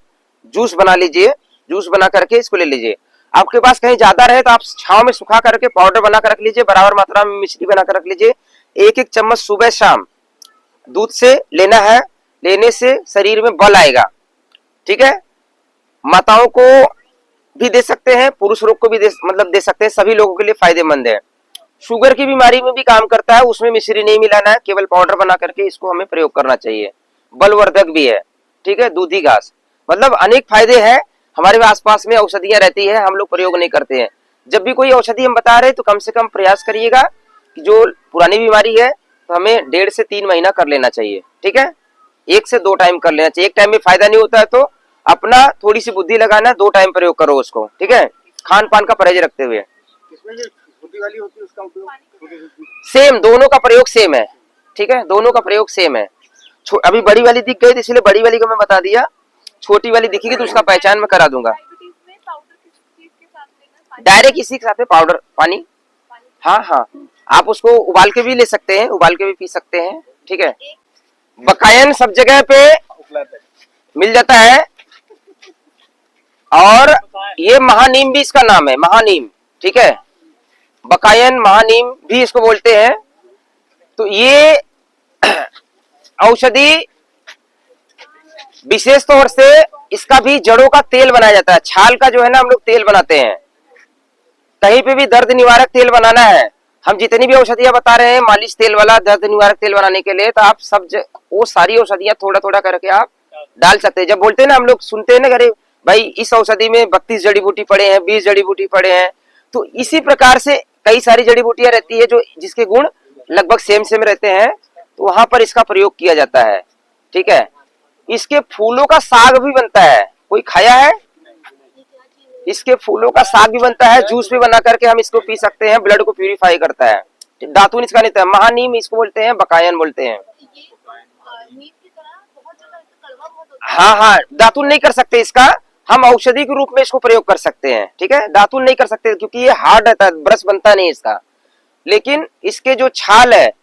A: जूस बना लीजिए, जूस बना करके इसको ले लीजिए। आपके पास कहीं ज्यादा रहे तो आप छांव में सुखा करके पाउडर बना कर रख लीजिए, बराबर मात्रा में मिश्री बना कर रख लीजिए। 1-1 चम्मच सुबह शाम दूध से लेना है, लेने से शरीर में बल आएगा। ठीक है, माताओं को भी दे सकते हैं, पुरुष लोग को भी दे सकते हैं, सभी लोगों के लिए फायदेमंद है। शुगर की बीमारी में भी काम करता है, उसमें मिश्री नहीं मिलाना है, केवल पाउडर बना करके इसको हमें प्रयोग करना चाहिए। बलवर्धक भी है। ठीक है, दूधी घास, मतलब अनेक फायदे हैं। हमारे आसपास में औषधियां रहती है, हम लोग प्रयोग नहीं करते हैं। जब भी कोई औषधि हम बता रहे हैं तो कम से कम प्रयास करिएगा कि जो पुरानी बीमारी है तो हमें 1.5 से 3 महीना कर लेना चाहिए। ठीक है, 1 से 2 टाइम कर लेना चाहिए। एक टाइम में फायदा नहीं होता है तो अपना थोड़ी सी बुद्धि लगाना, 2 टाइम प्रयोग करो उसको। ठीक है, खान पान का परहेज रखते हुए।
D: इसमें जो छोटी वाली होती है उसका उपयोग
A: सेम, दोनों का प्रयोग सेम है। ठीक है, दोनों का प्रयोग सेम है। अभी बड़ी वाली दिख गई तो इसलिए बड़ी वाली को मैं बता दिया, छोटी वाली दिखेगी तो उसका पहचान मैं करा दूंगा।
C: डायबिटीज में पाउडर किस चीज के साथ लेना है?
A: डायरेक्ट इसी के साथ में पाउडर, पानी, हाँ हाँ, आप उसको उबाल के भी ले सकते हैं, उबाल के भी पी सकते हैं। ठीक है, बकायन सब जगह पे
D: उपलब्ध है।
A: मिल जाता है, और ये महानीम भी इसका नाम है, महानीम। ठीक है, बकायन महानीम भी इसको बोलते हैं। तो ये औषधि विशेष तौर से इसका भी जड़ों का तेल बनाया जाता है। छाल का जो है ना हम लोग तेल बनाते हैं। कहीं पे भी दर्द निवारक तेल बनाना है, हम जितनी भी औषधियां बता रहे हैं, मालिश तेल वाला, दर्द निवारक तेल बनाने के लिए, तो आप वो सारी औषधियां थोड़ा थोड़ा करके आप डाल सकते हैं। जब बोलते हैं ना, हम लोग सुनते हैं ना, अरे भाई इस औषधि में 32 जड़ी बूटी पड़े हैं, 20 जड़ी बूटी पड़े हैं, तो इसी प्रकार से कई सारी जड़ी बूटियां रहती है जो जिसके गुण लगभग सेम सेम रहते हैं, तो वहां पर इसका प्रयोग किया जाता है। ठीक है, इसके फूलों का साग भी बनता है, कोई खाया है? इसके फूलों का साग भी बनता है, जूस भी बना करके हम इसको पी सकते हैं, ब्लड को प्यूरिफाई करता है। दातुन इसका नहीं था, महानीम इसको बोलते हैं, बकायन बोलते हैं।
C: ये नीम की तरह बहुत ज्यादा कड़वा बहुत होता है।
A: हाँ हाँ, दातुन नहीं कर सकते इसका, हम औषधि के रूप में इसको प्रयोग कर सकते हैं। ठीक है, दातुन नहीं कर सकते क्योंकि ये हार्ड रहता है, ब्रश बनता नहीं इसका। लेकिन इसके जो छाल है,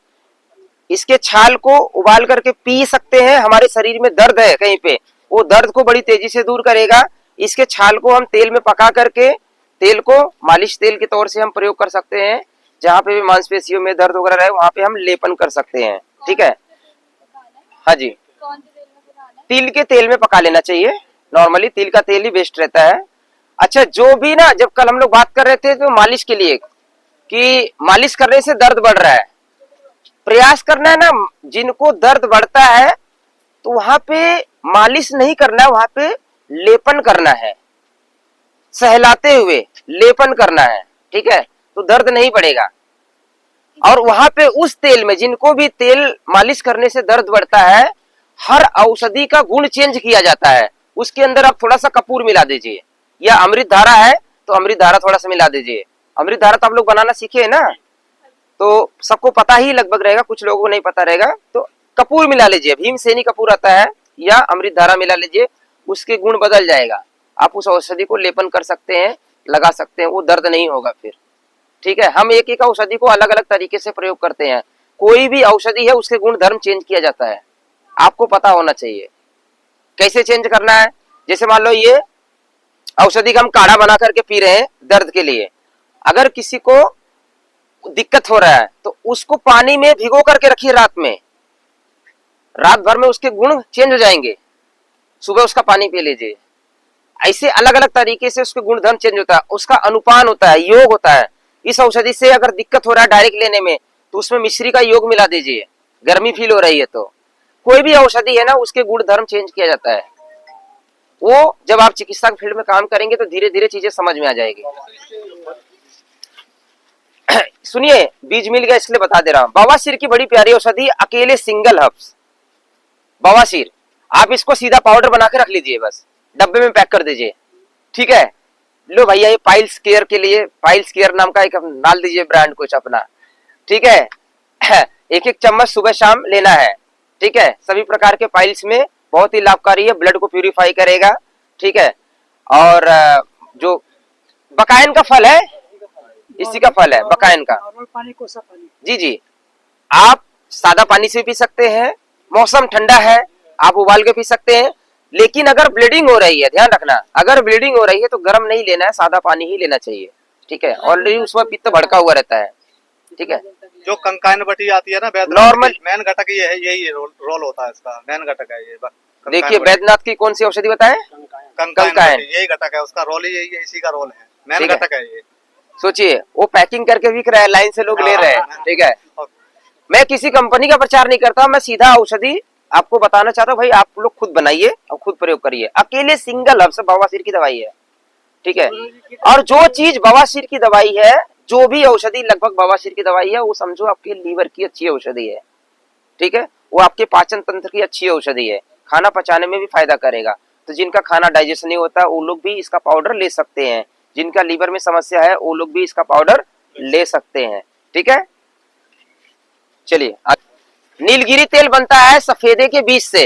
A: इसके छाल को उबाल करके पी सकते हैं। हमारे शरीर में दर्द है कहीं पे, वो दर्द को बड़ी तेजी से दूर करेगा। इसके छाल को हम तेल में पका करके, तेल को मालिश तेल के तौर से हम प्रयोग कर सकते हैं। जहाँ पे भी मांसपेशियों में दर्द वगैरह रहे वहां पे हम लेपन कर सकते हैं। ठीक है, हाँ जी,
C: कौन से तेल में पकाना है?
A: तिल के तेल में पका लेना चाहिए। नॉर्मली तिल का तेल ही बेस्ट रहता है। अच्छा, जो भी ना, जब कल हम लोग बात कर रहे थे तो मालिश के लिए, कि मालिश करने से दर्द बढ़ रहा है, प्रयास करना है ना, जिनको दर्द बढ़ता है तो वहां पे मालिश नहीं करना है, वहां पे लेपन करना है, सहलाते हुए लेपन करना है। ठीक है, तो दर्द नहीं बढ़ेगा। और वहां पे उस तेल में, जिनको भी तेल मालिश करने से दर्द बढ़ता है, हर औषधि का गुण चेंज किया जाता है। उसके अंदर आप थोड़ा सा कपूर मिला दीजिए, या अमृत धारा है तो अमृत धारा थोड़ा सा मिला दीजिए। अमृत धारा तो आप लोग बनाना सीखे है ना, तो सबको पता ही लगभग रहेगा, कुछ लोगों को नहीं पता रहेगा। तो कपूर मिला लीजिए, भीमसेनी कपूर आता है, या अमृत धारा मिला लीजिए, उसके गुण बदल जाएगा। आप उस औषधि को लेपन कर सकते हैं, लगा सकते हैं, वो दर्द नहीं होगा फिर। ठीक है, हम एक एक औषधि को अलग अलग तरीके से प्रयोग करते हैं। कोई भी औषधि है उसके गुण धर्म चेंज किया जाता है, आपको पता होना चाहिए कैसे चेंज करना है। जैसे मान लो ये औषधि का हम काढ़ा बना करके पी रहे हैं दर्द के लिए, अगर किसी को दिक्कत हो रहा है तो उसको पानी में भिगो करके रखिए रात भर में उसके गुण चेंज हो जाएंगे, सुबह उसका पानी पी लीजिए। ऐसे अलग अलग तरीके से उसके गुण धर्म चेंज होता है, उसका अनुपान होता है, योग होता है। इस औषधि से अगर दिक्कत हो रहा है डायरेक्ट लेने में, तो उसमें मिश्री का योग मिला दीजिए, गर्मी फील हो रही है तो। कोई भी औषधि है ना, उसके गुण धर्म चेंज किया जाता है। वो जब आप चिकित्सा फील्ड में काम करेंगे तो धीरे धीरे चीजें समझ में आ जाएगी। सुनिए, बीज मिल गया इसलिए बता दे रहा हूं। बवासीर की बड़ी प्यारी औषधि, अकेले सिंगल हर्ब्स बवासीर, आप इसको सीधा पाउडर बना के रख लीजिए, बस डब्बे में पैक कर दीजिए। ठीक है। लो भैया, ये पाइल्स केयर के लिए, पाइल्स केयर नाम का एक डाल दीजिए ब्रांड कुछ अपना, ठीक है। एक एक चम्मच सुबह शाम लेना है, ठीक है। सभी प्रकार के पाइल्स में बहुत ही लाभकारी है, ब्लड को प्यूरिफाई करेगा, ठीक है। और जो बकायन का फल है, इसी का फल है बकायन का।
B: नॉर्मल पानी, कोसा पानी।
A: जी जी, आप सादा पानी से पी सकते हैं, मौसम ठंडा है आप उबाल के पी सकते हैं। लेकिन अगर ब्लीडिंग हो रही है, ध्यान रखना, अगर ब्लीडिंग हो रही है तो गर्म नहीं लेना है, सादा पानी ही लेना चाहिए, ठीक है। ऑलरेडी उसमें पित्त भड़का हुआ रहता है, ठीक है।
E: जो कंकाइन बटी आती है ना
A: Normal-
E: मेन घटक ये है, यही रोल होता है इसका, मेन घटक है ये।
A: देखिए बैद्यनाथ की कौन सी औषधि बताएं?
E: कंकाइन
A: कंकाइन।
E: यही घटक है, उसका रोल ही यही है, इसी का रोल है, मेन
A: ठीक है।
E: घटक है ये।
A: सोचिए, वो पैकिंग करके बिक रहा है, लाइन से लोग ले रहे हैं, ठीक है। मैं किसी कंपनी का प्रचार नहीं करता, मैं सीधा औषधि आपको बताना चाहता हूँ। भाई आप लोग खुद बनाइए और खुद प्रयोग करिए। अकेले सिंगल हर्ब से बवासीर की दवाई है, ठीक है। और जो चीज बवासीर की दवाई है, जो भी औषधि लगभग बवासीर की दवाई है, वो समझो आपके लीवर की अच्छी औषधि है, ठीक है। वो आपके पाचन तंत्र की अच्छी औषधि है, खाना पचाने में भी फायदा करेगा। तो जिनका खाना डाइजेशन नहीं होता वो लोग भी इसका पाउडर ले सकते हैं, जिनका लीवर में समस्या है वो लोग भी इसका पाउडर ले सकते हैं, ठीक है। चलिए, नीलगिरी तेल बनता है सफेदे के बीज से,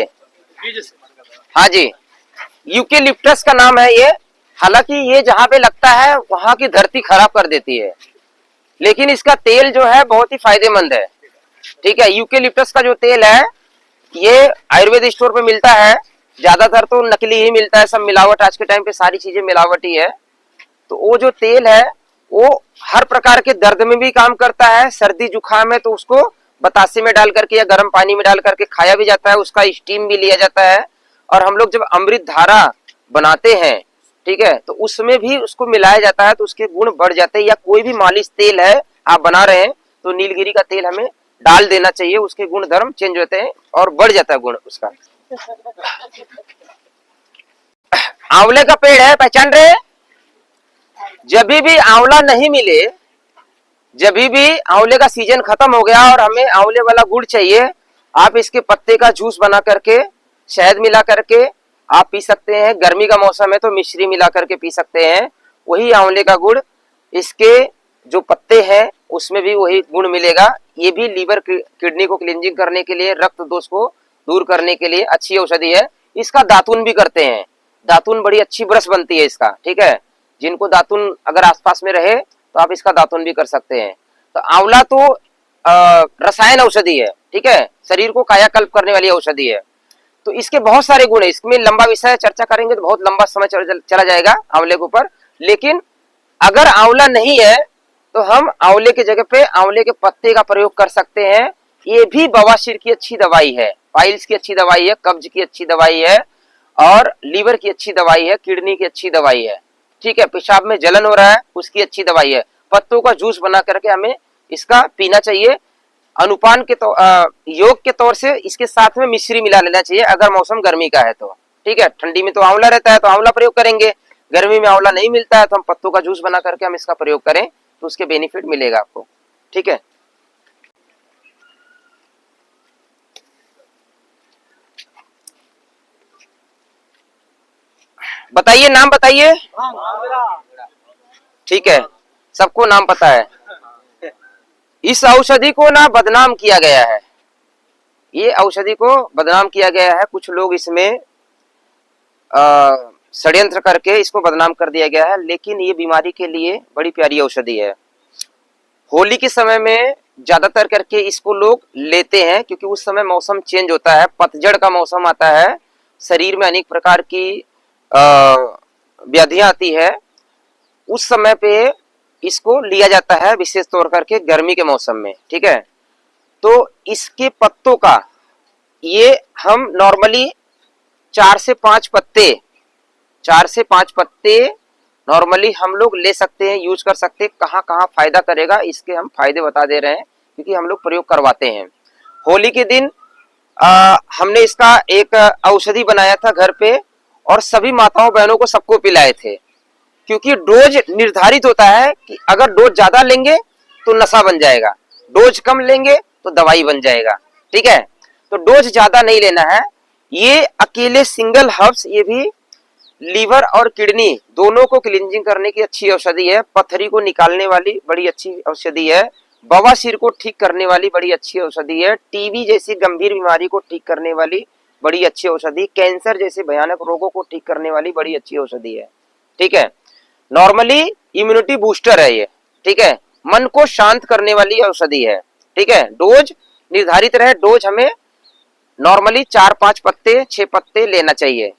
A: हाँ जी, यूकेलिप्टस का नाम है ये। हालांकि ये जहाँ पे लगता है वहां की धरती खराब कर देती है, लेकिन इसका तेल जो है बहुत ही फायदेमंद है, ठीक है। यूकेलिप्टस का जो तेल है ये आयुर्वेद स्टोर पे मिलता है, ज्यादातर तो नकली ही मिलता है, सब मिलावट, आज के टाइम पे सारी चीजें मिलावट ही है। तो वो जो तेल है वो हर प्रकार के दर्द में भी काम करता है, सर्दी जुकाम है तो उसको बतासे में डाल करके या गर्म पानी में डाल करके खाया भी जाता है, उसका स्टीम भी लिया जाता है। और हम लोग जब अमृत धारा बनाते हैं, ठीक है, तो उसमें भी उसको मिलाया जाता है तो उसके गुण बढ़ जाते हैं। या कोई भी मालिश तेल है आप बना रहे हैं तो नीलगिरी का तेल हमें डाल देना चाहिए, उसके गुण धर्म चेंज होते हैं और बढ़ जाता है गुण उसका। आंवले का पेड़ है, पहचान रहे? जब भी आंवला नहीं मिले, जब भी आंवले का सीजन खत्म हो गया और हमें आंवले वाला गुड़ चाहिए, आप इसके पत्ते का जूस बना करके शहद मिला करके आप पी सकते हैं। गर्मी का मौसम है तो मिश्री मिला करके पी सकते हैं, वही आंवले का गुड़। इसके जो पत्ते हैं उसमें भी वही गुण मिलेगा। ये भी लीवर किडनी को क्लींजिंग करने के लिए, रक्त दोष को दूर करने के लिए अच्छी औषधि है। इसका दातुन भी करते हैं, दातुन बड़ी अच्छी ब्रश बनती है इसका, ठीक है। जिनको दातुन अगर आसपास में रहे तो आप इसका दातुन भी कर सकते हैं। तो आंवला तो रसायन औषधि है, ठीक है, शरीर को कायाकल्प करने वाली औषधि है। तो इसके बहुत सारे गुण है, इसमें लंबा विषय चर्चा करेंगे तो बहुत लंबा समय चला जाएगा आंवले के ऊपर। लेकिन अगर आंवला नहीं है तो हम आंवले की जगह पे आंवले के पत्ते का प्रयोग कर सकते हैं। ये भी बवासीर की अच्छी दवाई है, पाइल्स की अच्छी दवाई है, कब्ज की अच्छी दवाई है और लीवर की अच्छी दवाई है, किडनी की अच्छी दवाई है, ठीक है। पेशाब में जलन हो रहा है उसकी अच्छी दवाई है। पत्तों का जूस बना करके हमें इसका पीना चाहिए। अनुपान के योग के तौर से इसके साथ में मिश्री मिला लेना चाहिए अगर मौसम गर्मी का है तो, ठीक है। ठंडी में तो आंवला रहता है तो आंवला प्रयोग करेंगे, गर्मी में आंवला नहीं मिलता है तो हम पत्तों का जूस बना करके हम इसका प्रयोग करें तो उसके बेनिफिट मिलेगा आपको, ठीक है। बताइए, नाम बताइए। ठीक है, सबको नाम पता है। इस औषधि को ना बदनाम किया गया है, ये औषधि को बदनाम किया गया है। कुछ लोग इसमें षड्यंत्र करके इसको बदनाम कर दिया गया है, लेकिन ये बीमारी के लिए बड़ी प्यारी औषधि है। होली के समय में ज्यादातर करके इसको लोग लेते हैं क्योंकि उस समय मौसम चेंज होता है, पतझड़ का मौसम आता है, शरीर में अनेक प्रकार की व्याधियां आती है। उस समय पे इसको लिया जाता है विशेष तौर करके गर्मी के मौसम में, ठीक है। तो इसके पत्तों का ये हम नॉर्मली 4 से 5 पत्ते नॉर्मली हम लोग ले सकते हैं, यूज कर सकते हैं। कहाँ कहाँ फायदा करेगा इसके हम फायदे बता दे रहे हैं क्योंकि हम लोग प्रयोग करवाते हैं। होली के दिन हमने इसका एक औषधि बनाया था घर पे और सभी माताओं बहनों को सबको पिलाए थे, क्योंकि डोज निर्धारित होता है कि अगर डोज ज्यादा लेंगे तो नशा बन जाएगा, डोज कम लेंगे तो दवाई बन जाएगा, ठीक है। तो डोज ज्यादा नहीं लेना है। ये अकेले सिंगल हर्ब्स ये भी लीवर और किडनी दोनों को क्लींजिंग करने की अच्छी औषधि है। पथरी को निकालने वाली बड़ी अच्छी औषधि है। बवासीर को ठीक करने वाली बड़ी अच्छी औषधि है। टीबी जैसी गंभीर बीमारी को ठीक करने वाली बड़ी अच्छी औषधि, कैंसर जैसे भयानक रोगों को ठीक करने वाली बड़ी अच्छी औषधि है। ठीक है, नॉर्मली इम्यूनिटी बूस्टर है ये। ठीक है, मन को शांत करने वाली औषधि है। ठीक है, डोज निर्धारित रहे। डोज हमें नॉर्मली 4-5 पत्ते 6 पत्ते लेना चाहिए।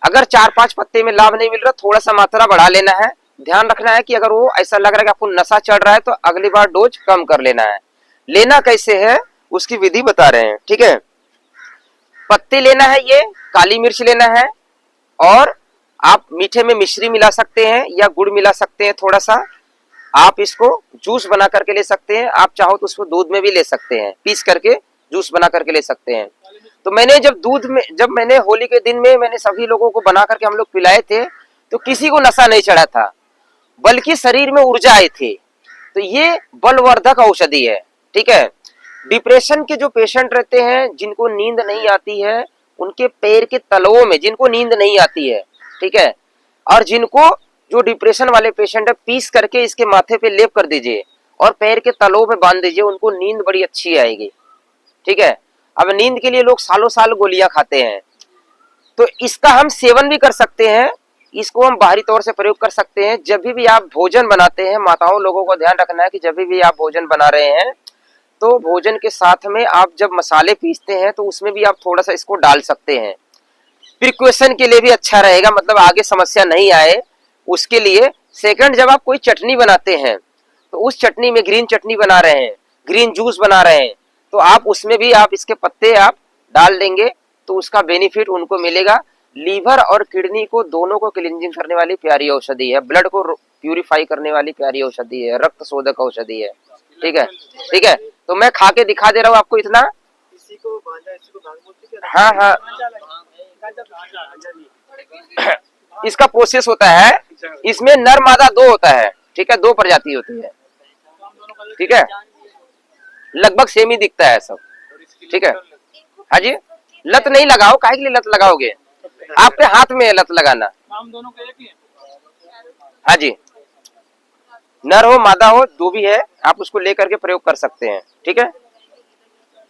A: अगर 4-5 पत्ते में लाभ नहीं मिल रहा, थोड़ा सा मात्रा बढ़ा लेना है। ध्यान रखना है कि अगर वो ऐसा लग रहा है कि आपको नशा चढ़ रहा है तो अगली बार डोज कम कर लेना है। लेना कैसे है उसकी विधि बता रहे हैं। ठीक है, पत्ते लेना है, ये काली मिर्च लेना है और आप मीठे में मिश्री मिला सकते हैं या गुड़ मिला सकते हैं थोड़ा सा। आप इसको जूस बना करके ले सकते हैं। आप चाहो तो उसको दूध में भी ले सकते हैं, पीस करके जूस बना करके ले सकते हैं। तो मैंने जब मैंने होली के दिन में मैंने सभी लोगों को बना करके हम लोग पिलाए थे तो किसी को नशा नहीं चढ़ा था, बल्कि शरीर में ऊर्जा आई थी। तो ये बलवर्धक औषधि है। ठीक है, डिप्रेशन के जो पेशेंट रहते हैं, जिनको नींद नहीं आती है, उनके पैर के तलवों में जिनको नींद नहीं आती है, ठीक है, और जिनको जो डिप्रेशन वाले पेशेंट है, पीस करके इसके माथे पे लेप कर दीजिए और पैर के तलवों पे बांध दीजिए, उनको नींद बड़ी अच्छी आएगी। ठीक है, अब नींद के लिए लोग सालों साल गोलियां खाते हैं, तो इसका हम सेवन भी कर सकते हैं। इसको हम बाहरी तौर से प्रयोग कर सकते हैं। जब भी आप भोजन बनाते हैं, माताओं लोगों को ध्यान रखना है कि जब भी आप भोजन बना रहे हैं तो भोजन के साथ में आप जब मसाले पीसते हैं तो उसमें भी आप थोड़ा सा इसको डाल सकते हैं। प्रिकॉशन के लिए भी अच्छा रहेगा, मतलब आगे समस्या नहीं आए उसके लिए। सेकंड, जब आप कोई चटनी बनाते हैं तो उस चटनी में ग्रीन चटनी बना रहे हैं, ग्रीन जूस बना रहे हैं, तो आप उसमें भी आप इसके पत्ते आप डाल देंगे तो उसका बेनिफिट उनको मिलेगा। लीवर और किडनी को दोनों को क्लींजिंग करने वाली प्यारी औषधि है। ब्लड को प्यूरिफाई करने वाली प्यारी औषधि है। रक्त शोधक औषधि है। ठीक है, ठीक है, तो मैं खा के दिखा दे रहा हूँ आपको इतना।
D: इसी को भांजा, इसी को भांग बोलते हैं।
A: हाँ हाँ, इसका प्रोसेस होता है, इसमें नर मादा 2 होता है। ठीक है, 2 प्रजाति होती है। ठीक है, लगभग सेम ही दिखता है सब। ठीक है, हाँ जी, लत नहीं लगाओ। काहे के लिए लत लगाओगे? आपके हाथ में है लत लगाना।
B: हम दोनों को एक ही है।
A: हाँ जी, नर हो मादा हो जो भी है, आप उसको लेकर के प्रयोग कर सकते हैं। ठीक है,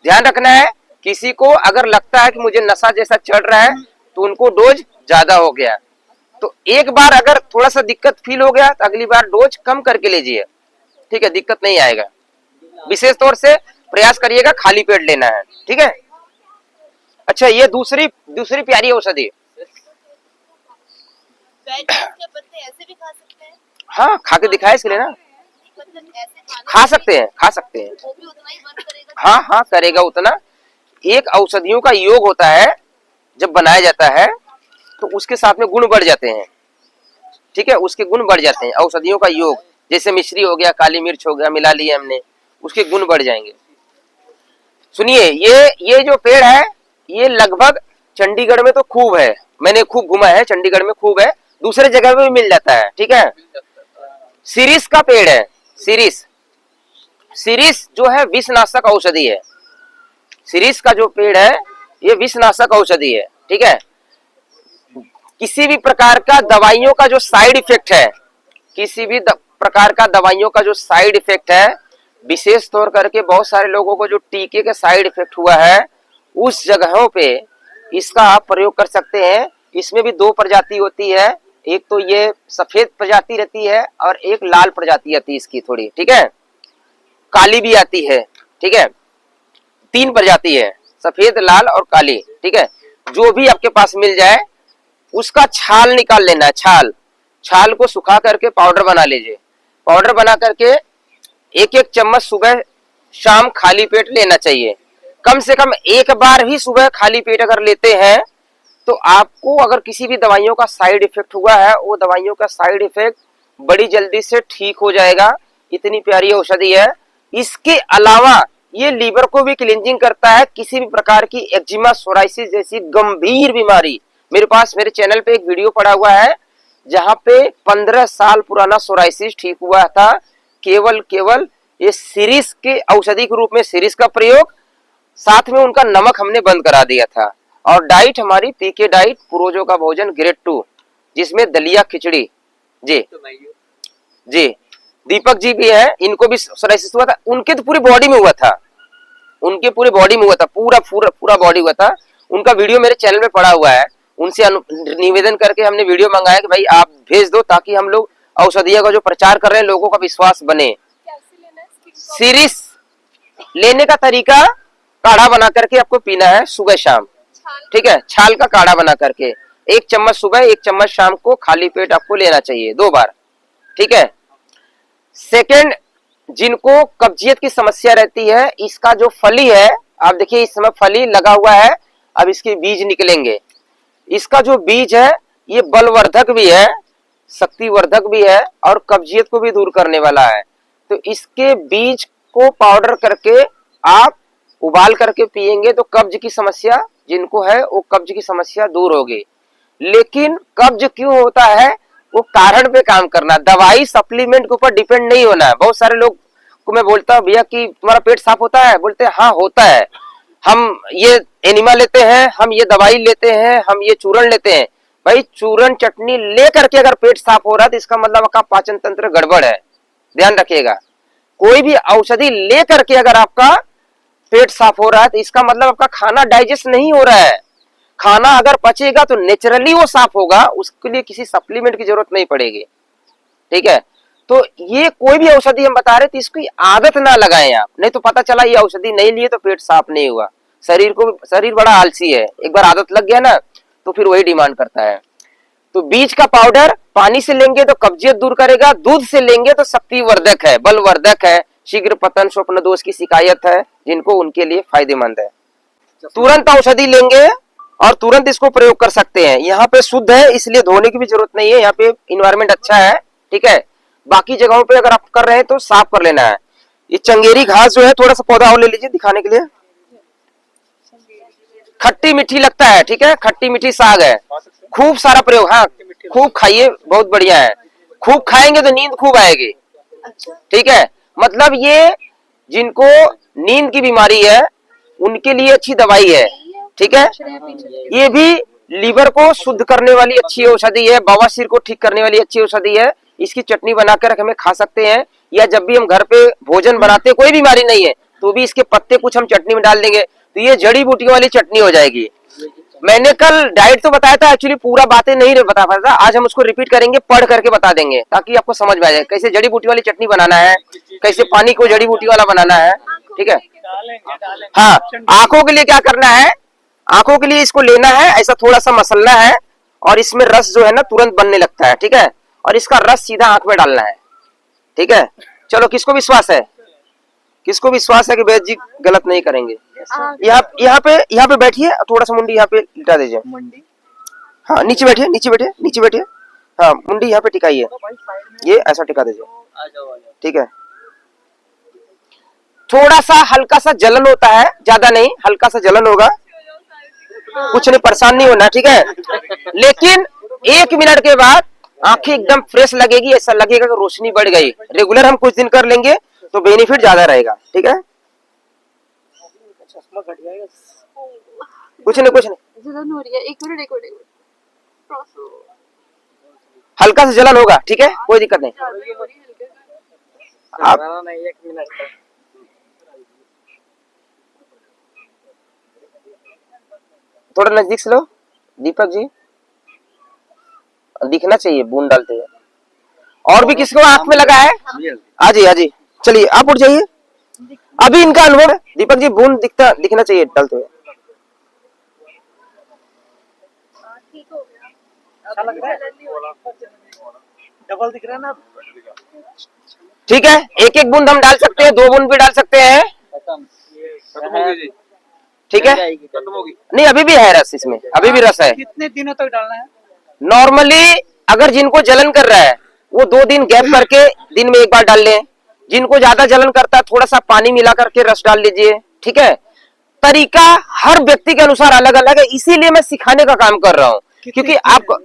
A: ध्यान रखना है, किसी को अगर लगता है कि मुझे नशा जैसा चढ़ रहा है तो उनको डोज ज्यादा हो गया, तो एक बार अगर थोड़ा सा दिक्कत फील हो गया तो अगली बार डोज कम करके लीजिए। ठीक है, दिक्कत नहीं आएगा। विशेष तौर से प्रयास करिएगा खाली पेट लेना है। ठीक है, अच्छा, ये दूसरी प्यारी औषधि।
C: के पत्ते ऐसे भी खा सकते हैं?
A: हाँ, खा के दिखाए इसके लिए ना।
C: मतलब ऐसे
A: खा सकते हैं, खा सकते हैं।
C: वो भी उतना ही वर्क करेगा?
A: हाँ हाँ, करेगा उतना। एक औषधियों का योग होता है, जब बनाया जाता है तो उसके साथ में गुण बढ़ जाते हैं। ठीक है, उसके गुण बढ़ जाते हैं। औषधियों का योग, जैसे मिश्री हो गया, काली मिर्च हो गया, मिला लिया हमने, उसके गुण बढ़ जाएंगे। सुनिए, ये जो पेड़ है, ये लगभग चंडीगढ़ में तो खूब है। मैंने खूब घुमा है, चंडीगढ़ में खूब है, दूसरे जगह पे भी मिल जाता है। ठीक है, सीरीस का पेड़ है। सीरीस जो है विषनाशक औषधि है। सीरीस का जो पेड़ है ये विषनाशक औषधि है। ठीक है, किसी भी प्रकार का दवाइयों का जो साइड इफेक्ट है, किसी भी प्रकार का दवाइयों का जो साइड इफेक्ट है, विशेष तौर करके बहुत सारे लोगों को जो टीके के साइड इफेक्ट हुआ है, उस जगहों पे इसका आप प्रयोग कर सकते हैं। इसमें भी 2 प्रजाति होती है, एक तो ये सफेद प्रजाति रहती है और एक लाल प्रजाति आती है इसकी थोड़ी। ठीक है, काली भी आती है। ठीक है, 3 प्रजाति है, सफेद, लाल और काली। ठीक है, जो भी आपके पास मिल जाए उसका छाल निकाल लेना है। छाल को सुखा करके पाउडर बना लीजिए। पाउडर बना करके 1-1 चम्मच सुबह शाम खाली पेट लेना चाहिए। कम से कम एक बार भी सुबह खाली पेट अगर लेते हैं तो आपको अगर किसी भी दवाइयों का साइड इफेक्ट हुआ है, वो दवाइयों का साइड इफेक्ट बड़ी जल्दी से ठीक हो जाएगा। इतनी प्यारी औषधि है। इसके अलावा ये लीवर को भी क्लींजिंग करता है। किसी भी प्रकार की एक्जिमा, सोराइसिस जैसी गंभीर बीमारी, मेरे चैनल पे एक वीडियो पड़ा हुआ है जहां पे 15 साल पुराना सोराइसिस ठीक हुआ था, केवल ये सीरीज के औषधि के रूप में सीरीज का प्रयोग, साथ में उनका नमक हमने बंद करा दिया था। और डाइट हमारी पीके डाइट, पूर्वजों का भोजन ग्रेड 2, जिसमें दलिया खिचड़ी। जी
B: तो मैं यूँ
A: जी, दीपक जी भी हैं, इनको भी सोराइसिस हुआ था, उनके तो पूरी बॉडी में हुआ था, उनके पूरे बॉडी में हुआ था, पूरा पूरा पूरा बॉडी हुआ था। उनका वीडियो मेरे चैनल में पड़ा हुआ है। उनसे निवेदन करके हमने वीडियो मंगाया कि भाई आप भेज दो, ताकि हम लोग औषधियों का जो प्रचार कर रहे हैं लोगों का विश्वास बने।
C: कैसे लेना है स्किन को?
A: सीरीज लेने का तरीका, काढ़ा बना करके आपको पीना है सुबह शाम,
C: छाल
A: ठीक है, छाल का काढ़ा बना करके 1 चम्मच सुबह 1 चम्मच शाम को खाली पेट आपको लेना चाहिए 2 बार, ठीक है। सेकंड, जिनको कब्जियत की समस्या रहती है, इसका जो फली है, आप देखिए इस समय फली लगा हुआ है, अब इसके बीज निकलेंगे। इसका जो बीज है ये बलवर्धक भी है, शक्तिवर्धक भी है और कब्जियत को भी दूर करने वाला है। तो इसके बीज को पाउडर करके आप उबाल करके पिएंगे तो कब्ज की समस्या जिनको है वो कब्ज की समस्या दूर होगी। लेकिन कब्ज क्यों होता है, वो कारण पे काम करना, दवाई सप्लीमेंट के ऊपर डिपेंड नहीं होना है। बहुत सारे लोग को मैं बोलता हूँ भैया कि तुम्हारा पेट साफ होता है, बोलते हैं हाँ होता है, हम ये एनिमा लेते हैं, हम ये दवाई लेते हैं, हम ये चूर्ण लेते हैं। भाई चूर्ण चटनी ले करके अगर पेट साफ हो रहा है तो इसका मतलब आपका पाचन तंत्र गड़बड़ है, ध्यान रखिएगा। कोई भी औषधि ले करके अगर आपका पेट साफ हो रहा है तो इसका मतलब आपका खाना डाइजेस्ट नहीं हो रहा है। खाना अगर पचेगा तो नेचुरली वो साफ होगा, उसके लिए किसी सप्लीमेंट की जरूरत नहीं पड़ेगी, ठीक है। तो ये कोई भी औषधि हम बता रहे थे, इसकी आदत ना लगाएं आप, नहीं तो पता चला ये औषधि नहीं लिए तो पेट साफ नहीं हुआ। शरीर बड़ा आलसी है, एक बार आदत लग गया ना तो फिर वही डिमांड करता है। तो बीज का पाउडर पानी से लेंगे तो कब्जियत दूर करेगा, दूध से लेंगे तो शक्तिवर्धक है, बलवर्धक है, शीघ्र पतन स्वप्न दोष की शिकायत है जिनको, उनके लिए फायदेमंद है। तुरंत औषधि लेंगे और तुरंत इसको प्रयोग कर सकते हैं। यहाँ पे शुद्ध है इसलिए धोने की भी जरूरत नहीं है, यहाँ पे इन्वायरमेंट अच्छा है, ठीक है। बाकी जगहों पे अगर आप कर रहे हैं तो साफ कर लेना है। ये चंगेरी घास जो है, थोड़ा सा पौधा और ले लीजिए दिखाने के लिए, खट्टी मीठी लगता है, ठीक है, खट्टी मीठी साग है, खूब सारा प्रयोग, हाँ खूब खाइए, बहुत बढ़िया है, खूब खाएंगे तो नींद खूब आएगी, ठीक है। मतलब ये जिनको नींद की बीमारी है उनके लिए अच्छी दवाई है, ठीक है। ये भी लीवर को शुद्ध करने वाली अच्छी औषधि है, बवासीर को ठीक करने वाली अच्छी औषधि है। इसकी चटनी बनाकर हमें खा सकते हैं, या जब भी हम घर पे भोजन बनाते हैं, कोई बीमारी नहीं है तो भी इसके पत्ते कुछ हम चटनी में डाल देंगे तो ये जड़ी बूटियों वाली चटनी हो जाएगी। मैंने कल डाइट तो बताया था, एक्चुअली पूरा बातें नहीं बता पाया था, आज हम उसको रिपीट करेंगे, पढ़ करके बता देंगे ताकि आपको समझ में आ जाए कैसे जड़ी बूटी वाली चटनी बनाना है, कैसे पानी को जड़ी बूटी वाला बनाना है, ठीक है।
B: डालेंगे
A: हाँ, आंखों के लिए क्या करना है, आंखों के लिए इसको लेना है, ऐसा थोड़ा सा मसलना है और इसमें रस जो है ना तुरंत बनने लगता है, ठीक है, और इसका रस सीधा आंख में डालना है, ठीक है। चलो किसको विश्वास है, किसको विश्वास है कि वैद्य जी गलत नहीं करेंगे। यहाँ पे बैठिए, थोड़ा सा मुंडी यहाँ पे लिटा दीजिए, हाँ नीचे बैठिए, नीचे बैठिए, नीचे बैठिए, हाँ मुंडी यहाँ पे टिकाइए, ये ऐसा टिका दीजिए,
B: आ जाओ
A: ठीक है। थोड़ा सा हल्का सा जलन होता है, ज्यादा नहीं, हल्का सा जलन होगा, कुछ नहीं, परेशान नहीं होना, ठीक है। लेकिन 1 मिनट के बाद आंखें एकदम फ्रेश लगेगी, ऐसा लगेगा कि रोशनी बढ़ गई। रेगुलर हम कुछ दिन कर लेंगे तो बेनिफिट ज्यादा रहेगा, ठीक है।
D: चश्मा घट जाएगा।
A: कुछ नहीं, कुछ नहीं,
C: जलन हो रही है, एक मिनट क्रॉस हो
A: हल्का सा जलन होगा, ठीक है, कोई दिक्कत नहीं।
C: ज्यादा ही हो रही है, हल्के
A: आप
B: नहीं 1 मिनट तक
A: थोड़ा नजदीक से लो दीपक जी, दिखना चाहिए बूंद डालते हुए। और भी किसको आंख में लगा है, हाजी हाजी, चलिए आप उठ जाइए, अभी इनका अनुभव है। दीपक जी बूंद दिखना चाहिए डालते हुए,
C: ठीक हो गया।
D: अच्छा लग रहा है, डबल दिख रहा है ना।
A: ठीक है। 1-1 बूंद हम डाल सकते हैं, 2 बूंद भी डाल सकते हैं,
E: खत्म हो गई जी,
A: ठीक है।
E: खत्म होगी।
A: नहीं अभी भी है रस, इसमें अभी भी रस है।
D: कितने दिनों तक डालना है?
A: नॉर्मली अगर जिनको जलन कर रहा है वो 2 दिन गैप करके दिन में 1 बार डाल लें, जिनको ज्यादा जलन करता है थोड़ा सा पानी मिला करके रस डाल लीजिए, ठीक है। तरीका हर व्यक्ति के अनुसार अलग अलग है, इसीलिए मैं सिखाने का काम कर रहा हूँ, क्योंकि आप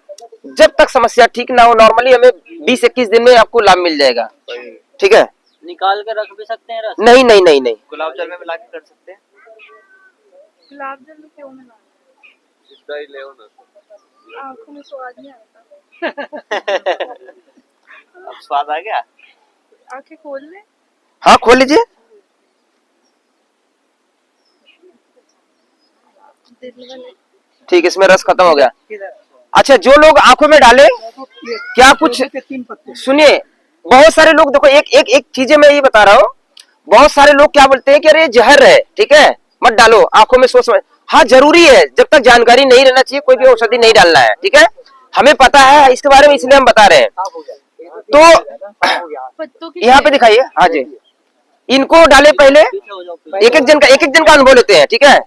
A: जब तक समस्या ठीक ना हो, नॉर्मली हमें 20-21 दिन में आपको लाभ मिल जाएगा, ठीक है।
B: निकाल के रख भी सकते हैं रस?
A: नहीं नहीं नहीं नहीं,
E: गुलाब जल में मिला के कर सकते हैं।
C: गुलाब जल क्यों मिला? आंखों में स्वाद नहीं आता।
D: अब स्वाद आ गया।
C: आंखें खोल ले।
A: हाँ खोल लीजिए।
C: दिल वाले।
A: ठीक, इसमें रस खत्म हो गया। अच्छा, जो लोग आंखों में डाले, क्या कुछ सुनिए, बहुत सारे लोग देखो, एक चीजें मैं ये बता रहा हूँ, बहुत सारे लोग क्या बोलते हैं कि अरे ये जहर है, ठीक है मत डालो आंखों में, सोच समझ। हाँ जरूरी है, जब तक जानकारी नहीं रहना चाहिए कोई भी औषधि नहीं डालना है, ठीक है, हमें पता है इसके बारे में, इसलिए हम बता रहे हैं। तो
C: पत्तों की
A: यहाँ पे दिखाइए, हाँ जी, इनको डाले पहले, एक एक जन का अनुभव लेते हैं, ठीक है।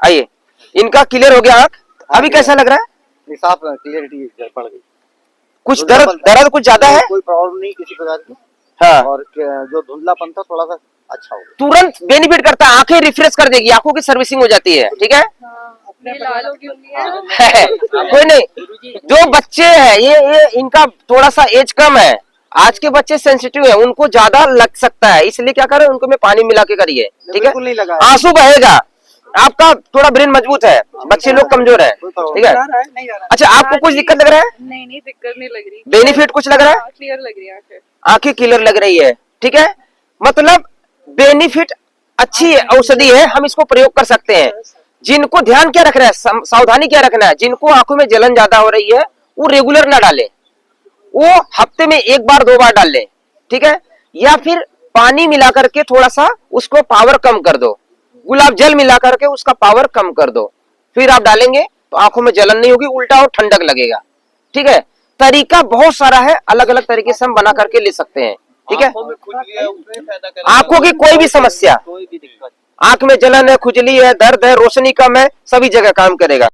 A: आइए, इनका क्लियर हो गया आंख, अभी कैसा लग रहा है?
E: साफ क्लियरिटी बढ़ गई।
A: कुछ दर्द कुछ ज्यादा है?
E: कोई प्रॉब्लम नहीं किसी प्रकार की।
A: हाँ,
E: और जो धुंधलापन था थोड़ा सा अच्छा हो गया।
A: तुरंत बेनिफिट करता है, आंखें रिफ्रेश कर देगी, आंखों की सर्विसिंग हो जाती है, ठीक है।
C: ये लाल होगी उंगलियां।
A: कोई नहीं, जो बच्चे हैं ये इनका थोड़ा सा एज कम है, आज के बच्चे सेंसिटिव है, उनको ज्यादा लग सकता है, इसलिए क्या करें, उनको में पानी मिला के करिए, ठीक है।
E: बिल्कुल नहीं लगा।
A: आंसू बहेगा, आपका थोड़ा ब्रेन मजबूत है, बच्चे लोग कमजोर है, ठीक है। अच्छा, आपको कुछ दिक्कत लग रहा है?
C: नहीं दिक्कत नहीं लग रही।
A: बेनिफिट कुछ लग रहा है?
C: क्लियर लग रही है आंखें।
A: आंखें क्लियर लग रही है, ठीक है, मतलब बेनिफिट अच्छी औषधि है, हम इसको प्रयोग कर सकते हैं। जिनको ध्यान क्या रखना है, सावधानी क्या रखना है, जिनको आंखों में जलन ज्यादा हो रही है वो रेगुलर ना डालें, वो हफ्ते में 1 बार 2 बार डाल लें, ठीक है, या फिर पानी मिला करके थोड़ा सा उसको पावर कम कर दो, गुलाब जल मिला करके उसका पावर कम कर दो, फिर आप डालेंगे तो आंखों में जलन नहीं होगी, उल्टा और ठंडक लगेगा, ठीक है। तरीका बहुत सारा है, अलग अलग तरीके से हम बना करके ले सकते हैं, ठीक है। आंखों की कोई भी समस्या,
D: कोई भी दिक्कत,
A: आंख में जलन है, खुजली है, दर्द है, रोशनी कम है, सभी जगह काम करेगा।